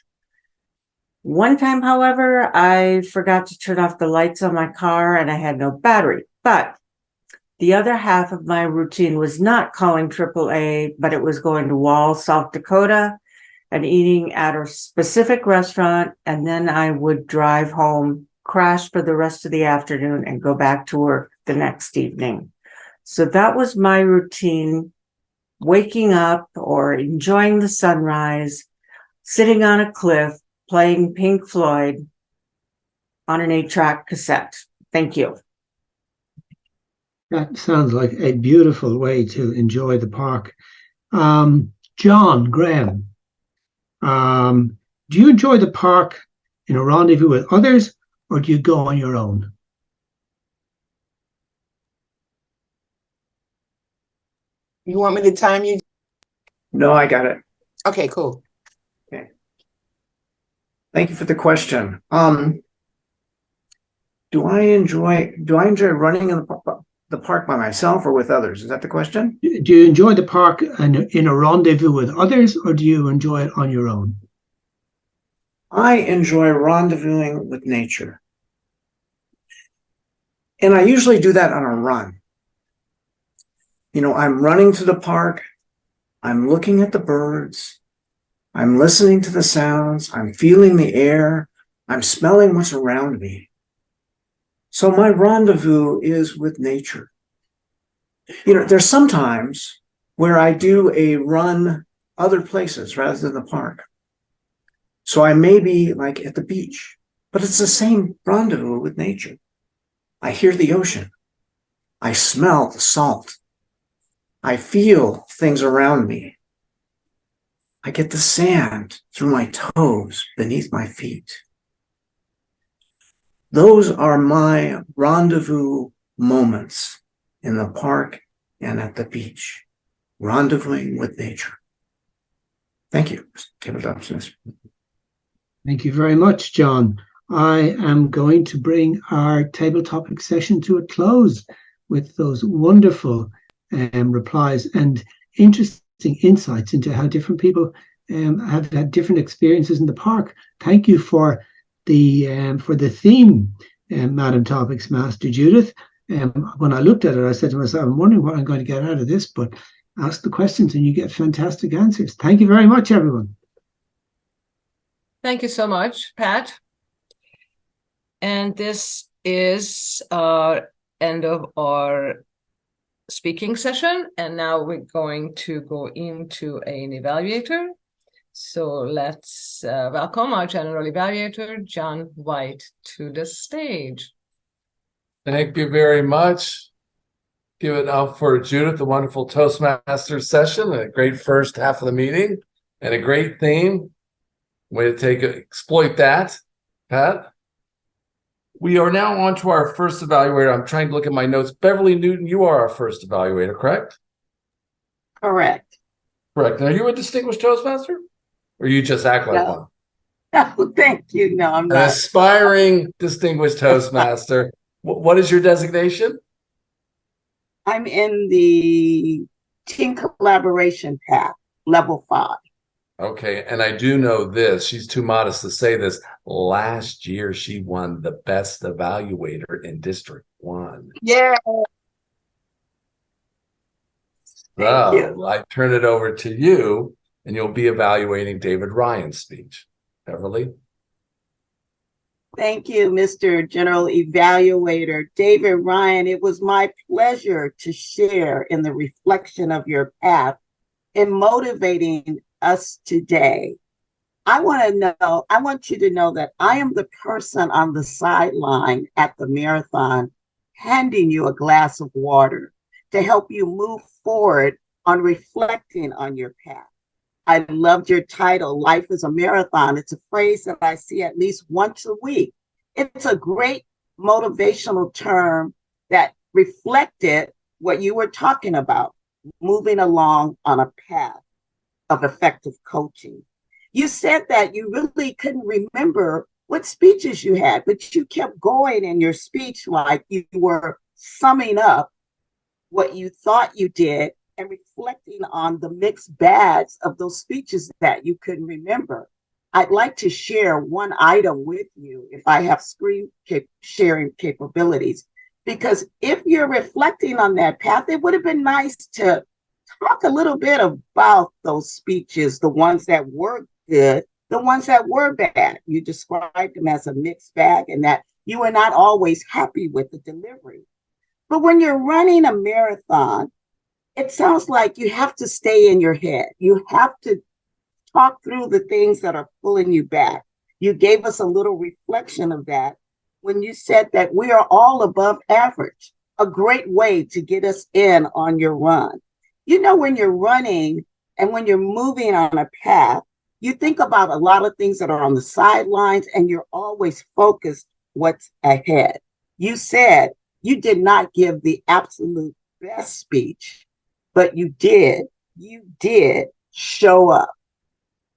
One time, however, I forgot to turn off the lights on my car and I had no battery. But the other half of my routine was not calling AAA, but it was going to Wall, South Dakota, and eating at a specific restaurant. And then I would drive home, crash for the rest of the afternoon, and go back to work the next evening. So that was my routine, waking up or enjoying the sunrise, sitting on a cliff, playing Pink Floyd on an 8-track cassette. Thank you. That sounds like a beautiful way to enjoy the park. John Graham, do you enjoy the park in a rendezvous with others, or do you go on your own? You want me to time you? No, I got it. Okay, cool. Thank you for the question. Do I enjoy running in the park by myself or with others? Is that the question? Do you enjoy the park in a rendezvous with others, or do you enjoy it on your own? I enjoy rendezvousing with nature. And I usually do that on a run. You know, I'm running to the park. I'm looking at the birds. I'm listening to the sounds. I'm feeling the air. I'm smelling what's around me. So my rendezvous is with nature. You know, there's sometimes where I do a run other places rather than the park. So I may be like at the beach, but it's the same rendezvous with nature. I hear the ocean. I smell the salt. I feel things around me. I get the sand through my toes beneath my feet. Those are my rendezvous moments in the park and at the beach, rendezvousing with nature. Thank you. Thank you very much, John. I am going to bring our table topic session to a close with those wonderful replies and interesting insights into how different people have had different experiences in the park. Thank you for the theme, Madam Topics Master Judith. When I looked at it, I said to myself, I'm wondering what I'm going to get out of this, but ask the questions and you get fantastic answers. Thank you very much, everyone. Thank you so much, Pat. And this is our end of our speaking session. And now we're going to go into an evaluator. So let's welcome our general evaluator, Jon White, to the stage. Thank you very much. Give it up for Judith, the wonderful Toastmaster session, a great first half of the meeting, and a great theme. Way to exploit that, Pat. We are now on to our first evaluator. I'm trying to look at my notes. Beverly Newton, you are our first evaluator, correct? Correct. Correct. Now, are you a distinguished Toastmaster? Or you just act like one? No, thank you. No, I'm An not. aspiring distinguished Toastmaster. What is your designation? I'm in the team collaboration path, level 5. Okay, and I do know this. She's too modest to say this. Last year, she won the best evaluator in District 1. Yeah. So you. I turn it over to you, and you'll be evaluating David Ryan's speech. Beverly? Thank you, Mr. General Evaluator. David Ryan, it was my pleasure to share in the reflection of your path in motivating us today. I want you to know that I am the person on the sideline at the marathon handing you a glass of water to help you move forward on reflecting on your path. I loved your title, Life is a Marathon. It's a phrase that I see at least once a week. It's a great motivational term that reflected what you were talking about, moving along on a path of effective coaching. You said that you really couldn't remember what speeches you had, but you kept going in your speech like you were summing up what you thought you did and reflecting on the mixed bags of those speeches that you couldn't remember. I'd like to share one item with you if I have screen sharing capabilities, because if you're reflecting on that path, it would have been nice to talk a little bit about those speeches, the ones that were good, the ones that were bad. You described them as a mixed bag and that you were not always happy with the delivery. But when you're running a marathon, it sounds like you have to stay in your head. You have to talk through the things that are pulling you back. You gave us a little reflection of that when you said that we are all above average, a great way to get us in on your run. You know, when you're running and when you're moving on a path, you think about a lot of things that are on the sidelines and you're always focused what's ahead. You said you did not give the absolute best speech, but you did show up.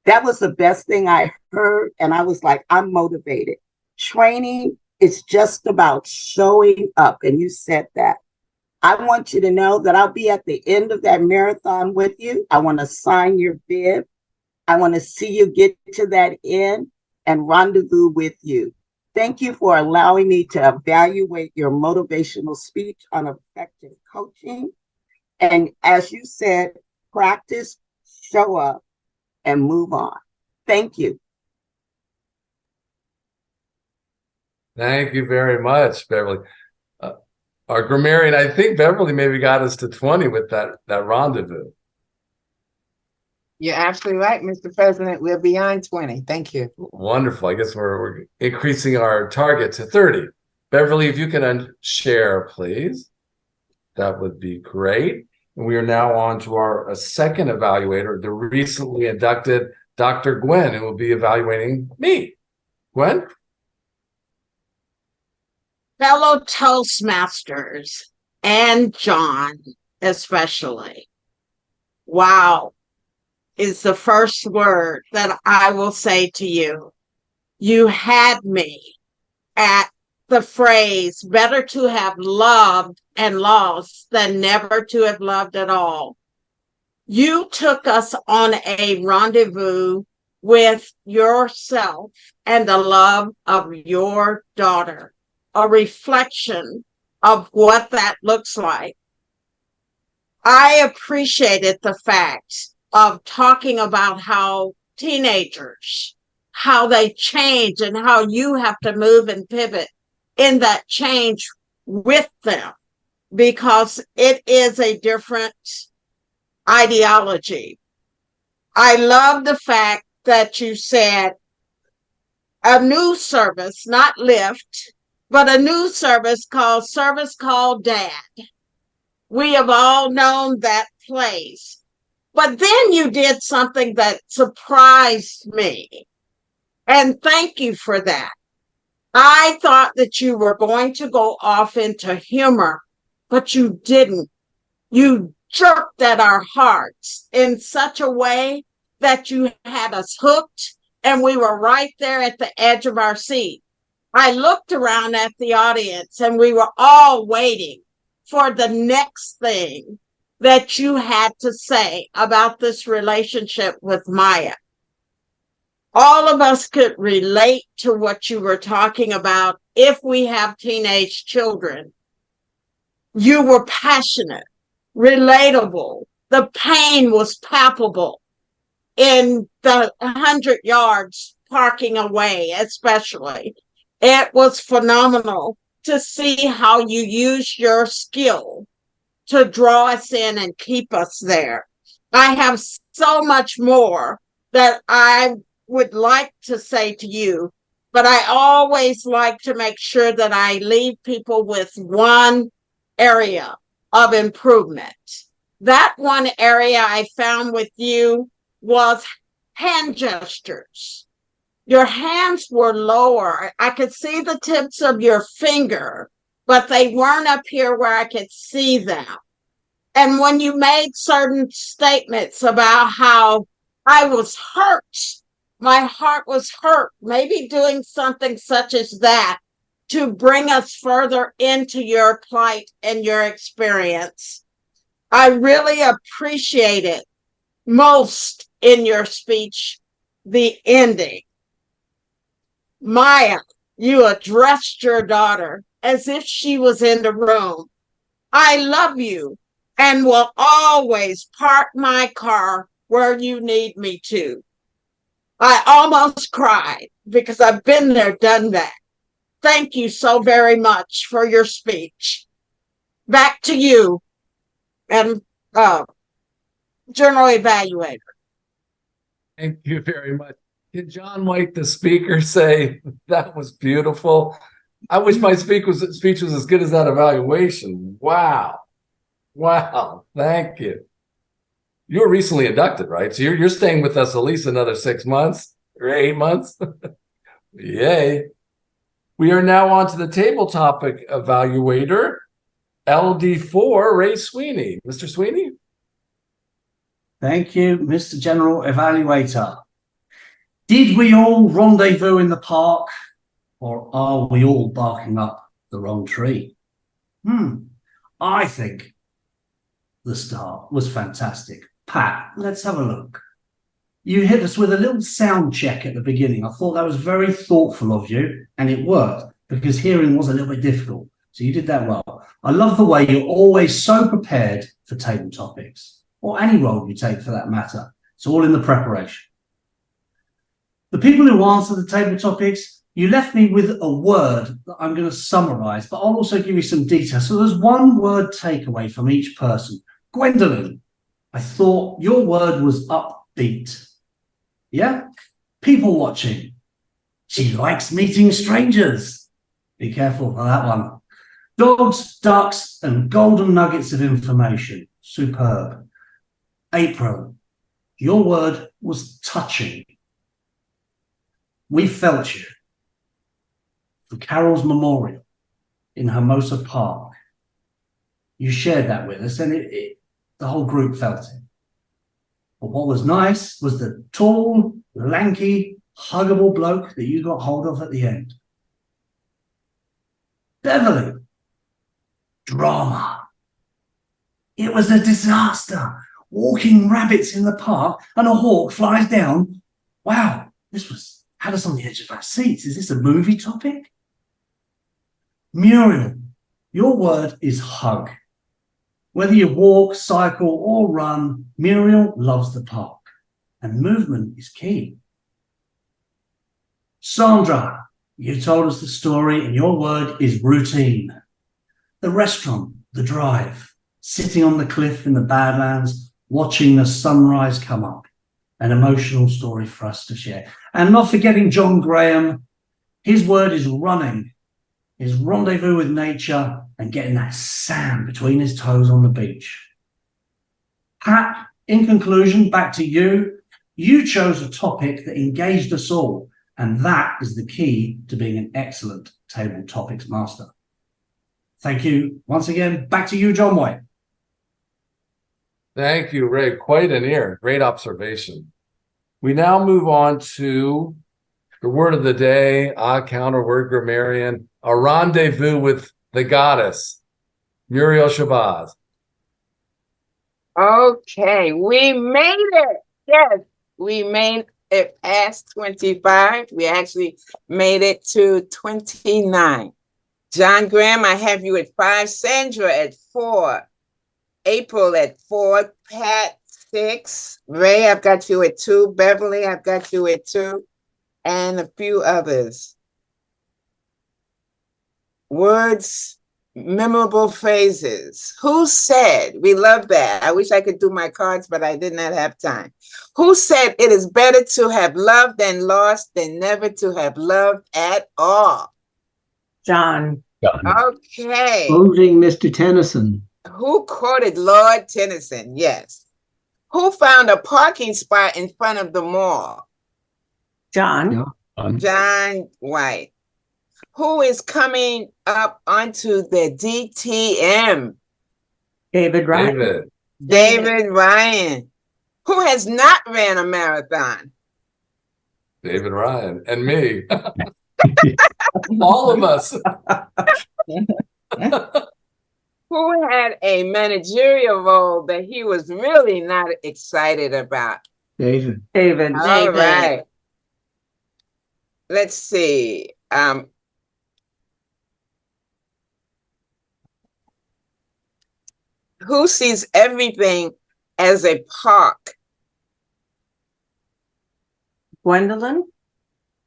That was the best thing I heard. And I was like, I'm motivated. Training is just about showing up. And you said that. I want you to know that I'll be at the end of that marathon with you. I want to sign your bib. I want to see you get to that end and rendezvous with you. Thank you for allowing me to evaluate your motivational speech on effective coaching. And as you said, practice, show up, and move on. Thank you. Thank you very much, Beverly. Our grammarian, I think Beverly maybe got us to 20 with that rendezvous. You're absolutely right, Mr. President. We're beyond 20. Thank you. Wonderful. I guess we're increasing our target to 30. Beverly, if you can share, please, that would be great. And we are now on to our second evaluator, the recently inducted Dr. Gwen, who will be evaluating me. Gwen? Fellow Toastmasters and Jon especially. Wow is the first word that I will say to you. You had me at the phrase, better to have loved and lost than never to have loved at all. You took us on a rendezvous with yourself and the love of your daughter, a reflection of what that looks like. I appreciated the fact of talking about how teenagers, how they change and how you have to move and pivot in that change with them, because it is a different ideology. I love the fact that you said a new service, not Lyft, but a new service called Dad. We have all known that place. But then you did something that surprised me. And thank you for that. I thought that you were going to go off into humor, but you didn't. You jerked at our hearts in such a way that you had us hooked, and we were right there at the edge of our seat. I looked around at the audience, and we were all waiting for the next thing that you had to say about this relationship with Maya. All of us could relate to what you were talking about if we have teenage children. You were passionate, relatable. The pain was palpable in the 100 yards parking away, especially. It was phenomenal to see how you use your skill to draw us in and keep us there. I have so much more that I would like to say to you, but I always like to make sure that I leave people with one area of improvement. That one area I found with you was hand gestures. Your hands were lower. I could see the tips of your finger, but they weren't up here where I could see them. And when you made certain statements about how I was hurt, my heart was hurt, maybe doing something such as that to bring us further into your plight and your experience. I really appreciate it most in your speech, the ending. Maya, you addressed your daughter as if she was in the room. I love you and will always park my car where you need me to. I almost cried because I've been there, done that. Thank you so very much for your speech. Back to you and General Evaluator. Thank you very much. Did Jon White, the speaker, say that was beautiful? I wish my speech was as good as that evaluation. Wow. Wow. Thank you. You were recently inducted, right? So you're staying with us at least another 6 months or 8 months. Yay. We are now on to the table topic evaluator, LD4, Ray Sweeney. Mr. Sweeney? Thank you, Mr. General Evaluator. Did we all rendezvous in the park, or are we all barking up the wrong tree? I think the start was fantastic. Pat, let's have a look. You hit us with a little sound check at the beginning. I thought that was very thoughtful of you, and it worked because hearing was a little bit difficult. So you did that well. I love the way you're always so prepared for table topics, or any role you take for that matter. It's all in the preparation. The people who answer the table topics, you left me with a word that I'm going to summarize, but I'll also give you some details. So there's one word takeaway from each person. Gwendolyn, I thought your word was upbeat. Yeah? People watching. She likes meeting strangers. Be careful for that one. Dogs, ducks, and golden nuggets of information. Superb. April, your word was touching. We felt you. For Carol's memorial in Hermosa Park. You shared that with us, and the whole group felt it. But what was nice was the tall, lanky, huggable bloke that you got hold of at the end. Beverly, drama. It was a disaster. Walking rabbits in the park and a hawk flies down. Wow, had us on the edge of our seats. Is this a movie topic? Muriel, your word is hug. Whether you walk, cycle, or run, Muriel loves the park, and movement is key. Sandra, you told us the story, and your word is routine. The restaurant, the drive, sitting on the cliff in the Badlands, watching the sunrise come up. An emotional story for us to share. And not forgetting John Graham, his word is running. His rendezvous with nature and getting that sand between his toes on the beach. Pat, in conclusion, back to you. You chose a topic that engaged us all, and that is the key to being an excellent table topics master. Thank you once again. Back to you, Jon White. Thank you, Ray. Quite an ear. Great observation. We now move on to the word of the day, odd counter word grammarian, a rendezvous with the goddess, Muriel Shabazz. Okay, we made it. Yes, we made it past 25. We actually made it to 29. John Graham, I have you at 5. Sandra at 4. April at 4. Pat, 6. Ray, I've got you at 2. Beverly, I've got you at 2. And a few others. Words, memorable phrases. Who said, we love that. I wish I could do my cards, but I did not have time. Who said it is better to have loved and lost than never to have loved at all? John. Okay. Voting Mr. Tennyson. Who quoted Lord Tennyson? Yes. Who found a parking spot in front of the mall? John. Jon White. Who is coming up onto the DTM? David Ryan. David Ryan. Who has not ran a marathon? David Ryan and me. All of us. Who had a managerial role that he was really not excited about? David. David. All right. Let's see. Who sees everything as a park? Gwendolyn.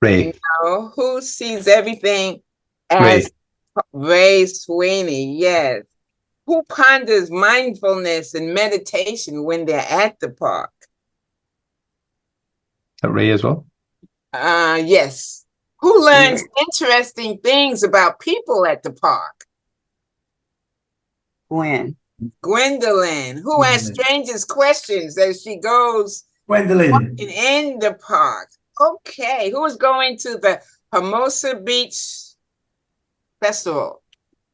Ray. No. Who sees everything as Ray Sweeney? Yes. Who ponders mindfulness and meditation when they're at the park? Ray as well. Yes. Who learns interesting things about people at the park? Gwendolyn. Who asks strangest questions as she goes Gwendolyn. in the park? Okay. Who is going to the Hermosa Beach Festival?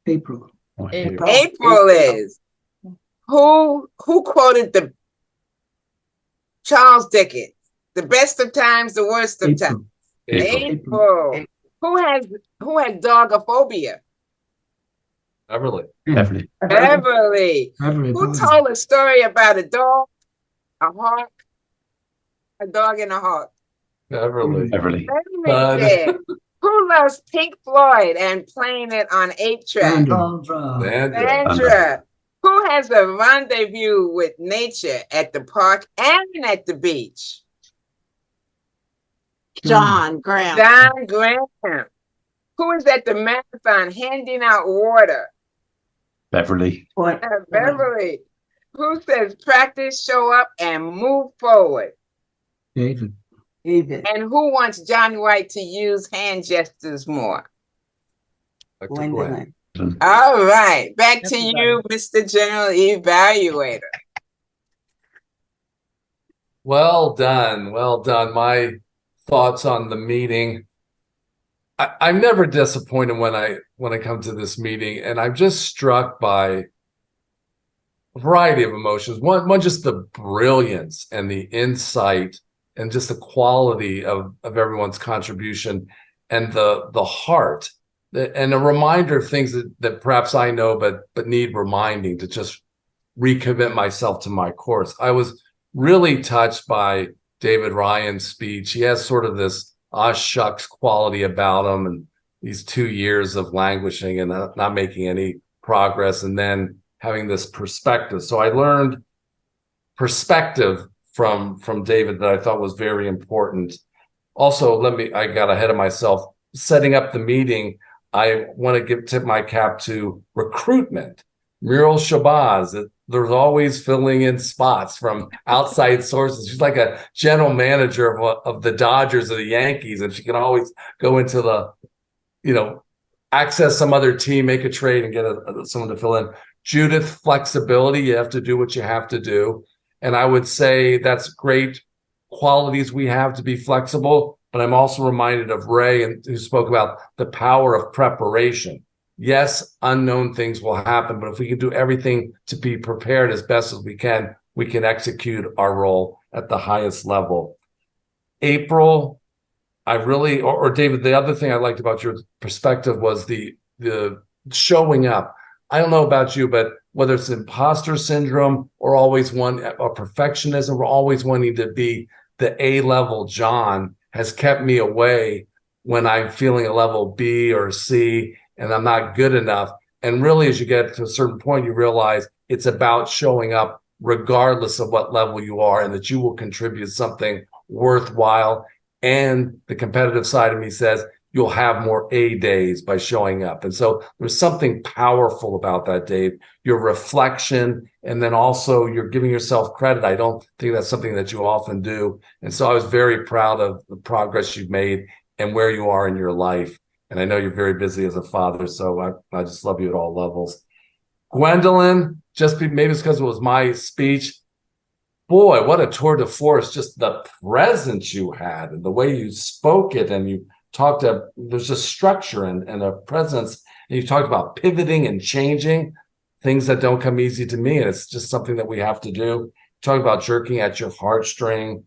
April. April is. Who quoted the Charles Dickens? The best of times, the worst of times. April. Who had dogophobia? Beverly. Beverly. Who told a story about a dog, a hawk, a dog and a hawk? Beverly. Did. Who loves Pink Floyd and playing it on 8-track? Sandra. Who has a rendezvous with nature at the park and at the beach? John Graham. John Graham. Who is at the marathon handing out water? Beverly. Beverly. Who says practice, show up, and move forward? David. And who wants Jon White to use hand gestures more? Gwendolyn. All right. Back to you, Mr. General Evaluator. Well done. Well done. My thoughts on the meeting. I'm never disappointed when I come to this meeting, and I'm just struck by a variety of emotions. One just the brilliance and the insight and just the quality of everyone's contribution and the heart and a reminder of things that perhaps I know but need reminding to just recommit myself to my course. I was really touched by David Ryan's speech. He has sort of this shucks quality about him, and these 2 years of languishing and not making any progress, and then having this perspective. So I learned perspective from David that I thought was very important. Also, I got ahead of myself. Setting up the meeting, I want to tip my cap to recruitment. Muriel Shabazz, there's always filling in spots from outside sources. She's like a general manager of the Dodgers or the Yankees, and she can always go into access some other team, make a trade, and get someone to fill in. Judith, flexibility. You have to do what you have to do. And I would say that's great qualities we have to be flexible. But I'm also reminded of Ray, who spoke about the power of preparation. Yes, unknown things will happen, but if we can do everything to be prepared as best as we can execute our role at the highest level. April, I really, or David, the other thing I liked about your perspective was the showing up. I don't know about you, but whether it's imposter syndrome or perfectionism, or always wanting to be the A-level John has kept me away when I'm feeling a level B or C and I'm not good enough. And really, as you get to a certain point, you realize it's about showing up regardless of what level you are, and that you will contribute something worthwhile. And the competitive side of me says you'll have more A days by showing up. And so there's something powerful about that, Dave. Your reflection, and then also you're giving yourself credit. I don't think that's something that you often do. And so I was very proud of the progress you've made and where you are in your life. And I know you're very busy as a father, so I just love you at all levels. Gwendolyn, maybe it's because it was my speech. Boy, what a tour de force, just the presence you had and the way you spoke it, and you talked there's just structure and a presence, and you talked about pivoting and changing. things that don't come easy to me. And it's just something that we have to do. Talk about jerking at your heartstring,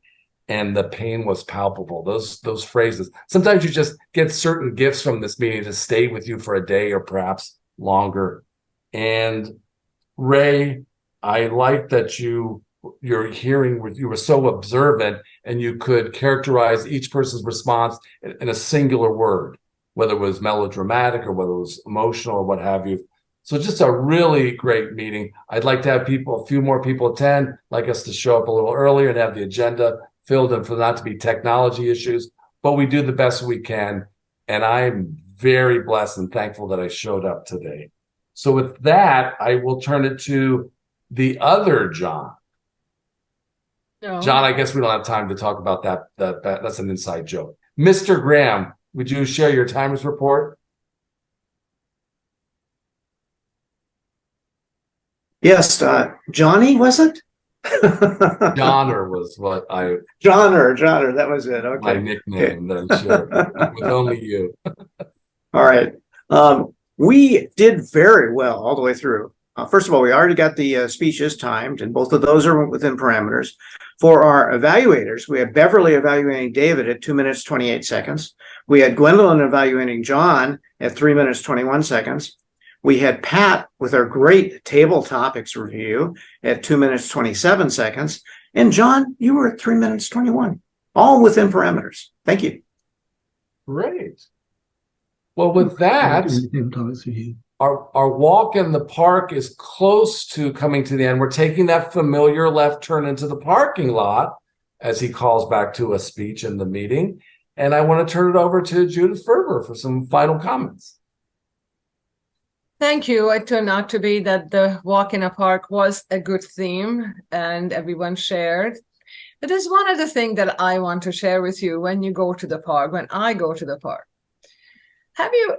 and the pain was palpable. Those phrases. Sometimes you just get certain gifts from this meeting to stay with you for a day or perhaps longer. And Ray, I like that your hearing, you were so observant and you could characterize each person's response in a singular word, whether it was melodramatic or whether it was emotional or what have you. So just a really great meeting. I'd like to have a few more people attend, like us to show up a little earlier and have the agenda filled and for not to be technology issues, but we do the best we can. And I'm very blessed and thankful that I showed up today. So with that, I will turn it to the other Jon. No. Jon, I guess we don't have time to talk about that. That's an inside joke. Mr. Graham, would you share your timers report? Yes, Johnny, was it? Johnner was what Johnner, that was it. Okay. My nickname that I shared with only you. All right. We did very well all the way through. First of all, we already got the speeches timed, and both of those are within parameters. For our evaluators, we had Beverly evaluating David at 2 minutes, 28 seconds. We had Gwendolyn evaluating Jon at 3 minutes, 21 seconds. We had Pat with our great table topics review at 2 minutes, 27 seconds. And Jon, you were at 3 minutes, 21, all within parameters. Thank you. Great. Well, with that, our walk in the park is close to coming to the end. We're taking that familiar left turn into the parking lot as he calls back to a speech in the meeting. And I want to turn it over to Judith Ferber for some final comments. Thank you. It turned out to be that the walk in a park was a good theme and everyone shared. But there's one other thing that I want to share with you when you go to the park, when I go to the park. Have you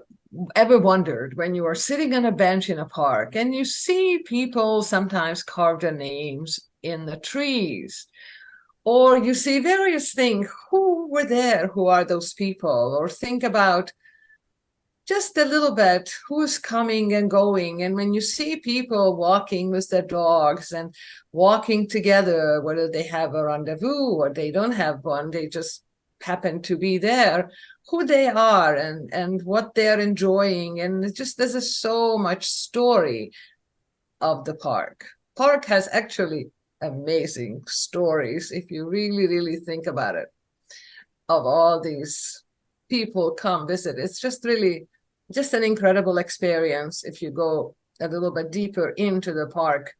ever wondered when you are sitting on a bench in a park and you see people sometimes carve their names in the trees, or you see various things, who were there, who are those people, or think about just a little bit who's coming and going. And when you see people walking with their dogs and walking together, whether they have a rendezvous or they don't have one, they just happen to be there, who they are and what they're enjoying. And it just, there's so much story of the park. Park has actually amazing stories if you really, really think about it, of all these people come visit. It's just really just an incredible experience if you go a little bit deeper into the park,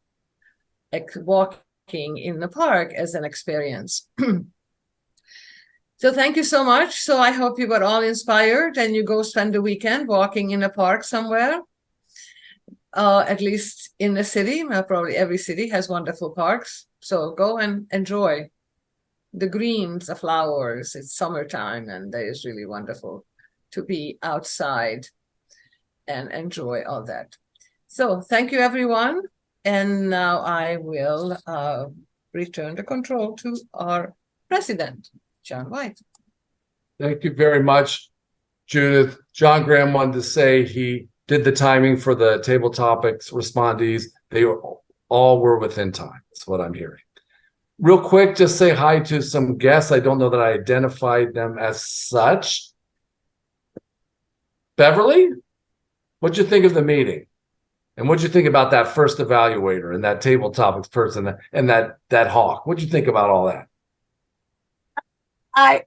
walking in the park as an experience. So thank you so much. So I hope you were all inspired and you go spend the weekend walking in a park somewhere, at least in the city. Probably every city has wonderful parks. So go and enjoy the greens, the flowers. It's summertime and it is really wonderful to be outside and enjoy all that. So thank you, everyone. And now I will return the control to our president, Jon White. Thank you very much, Judith. John Graham wanted to say he did the timing for the table topics respondees. They all were within time. That's what I'm hearing. Real quick, just say hi to some guests. I don't know that I identified them as such. Beverly, what'd you think of the meeting? And what'd you think about that first evaluator and that table topics person and that hawk? What'd you think about all that? I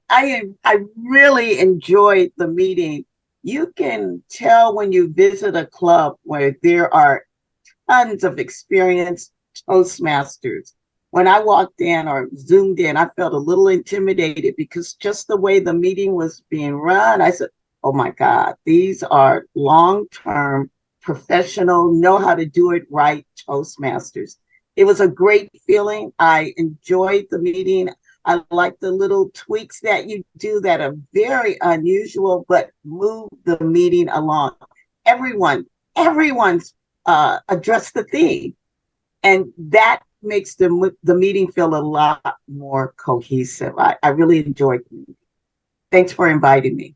really enjoyed the meeting. You can tell when you visit a club where there are tons of experienced Toastmasters. When I walked in or Zoomed in, I felt a little intimidated because just the way the meeting was being run, I said, oh my God, these are long-term, professional, know how to do it right Toastmasters. It was a great feeling. I enjoyed the meeting. I like the little tweaks that you do that are very unusual, but move the meeting along. Everyone's addressed the theme, and that makes the meeting feel a lot more cohesive. I really enjoyed the meeting. Thanks for inviting me.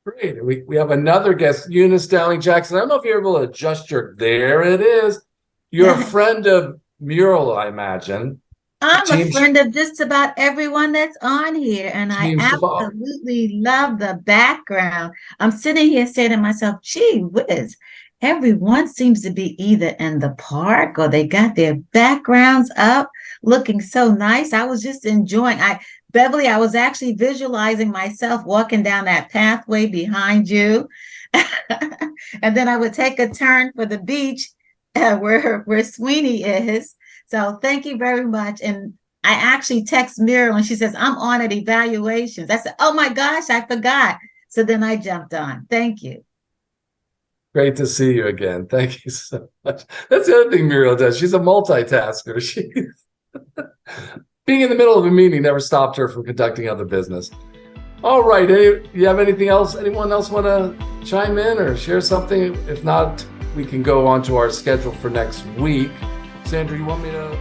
Great. We have another guest, Eunice Dowling Jackson. I don't know if you're able to adjust there it is. You're a friend of Mural, I imagine. I'm Team a friend of just about everyone that's on here, and I Team Savant. absolutely love the background. I'm sitting here saying to myself, gee whiz, everyone seems to be either in the park or they got their backgrounds up looking so nice. I was just enjoying. Beverly, I was actually visualizing myself walking down that pathway behind you. And then I would take a turn for the beach where Sweeney is. So thank you very much. And I actually text Muriel and she says, I'm on at evaluations. I said, oh my gosh, I forgot. So then I jumped on. Thank you. Great to see you again. Thank you so much. That's the other thing Muriel does. She's a multitasker. She's being in the middle of a meeting never stopped her from conducting other business. All right. You have anything else? Anyone else want to chime in or share something? If not, we can go on to our schedule for next week. Sandra, you want me to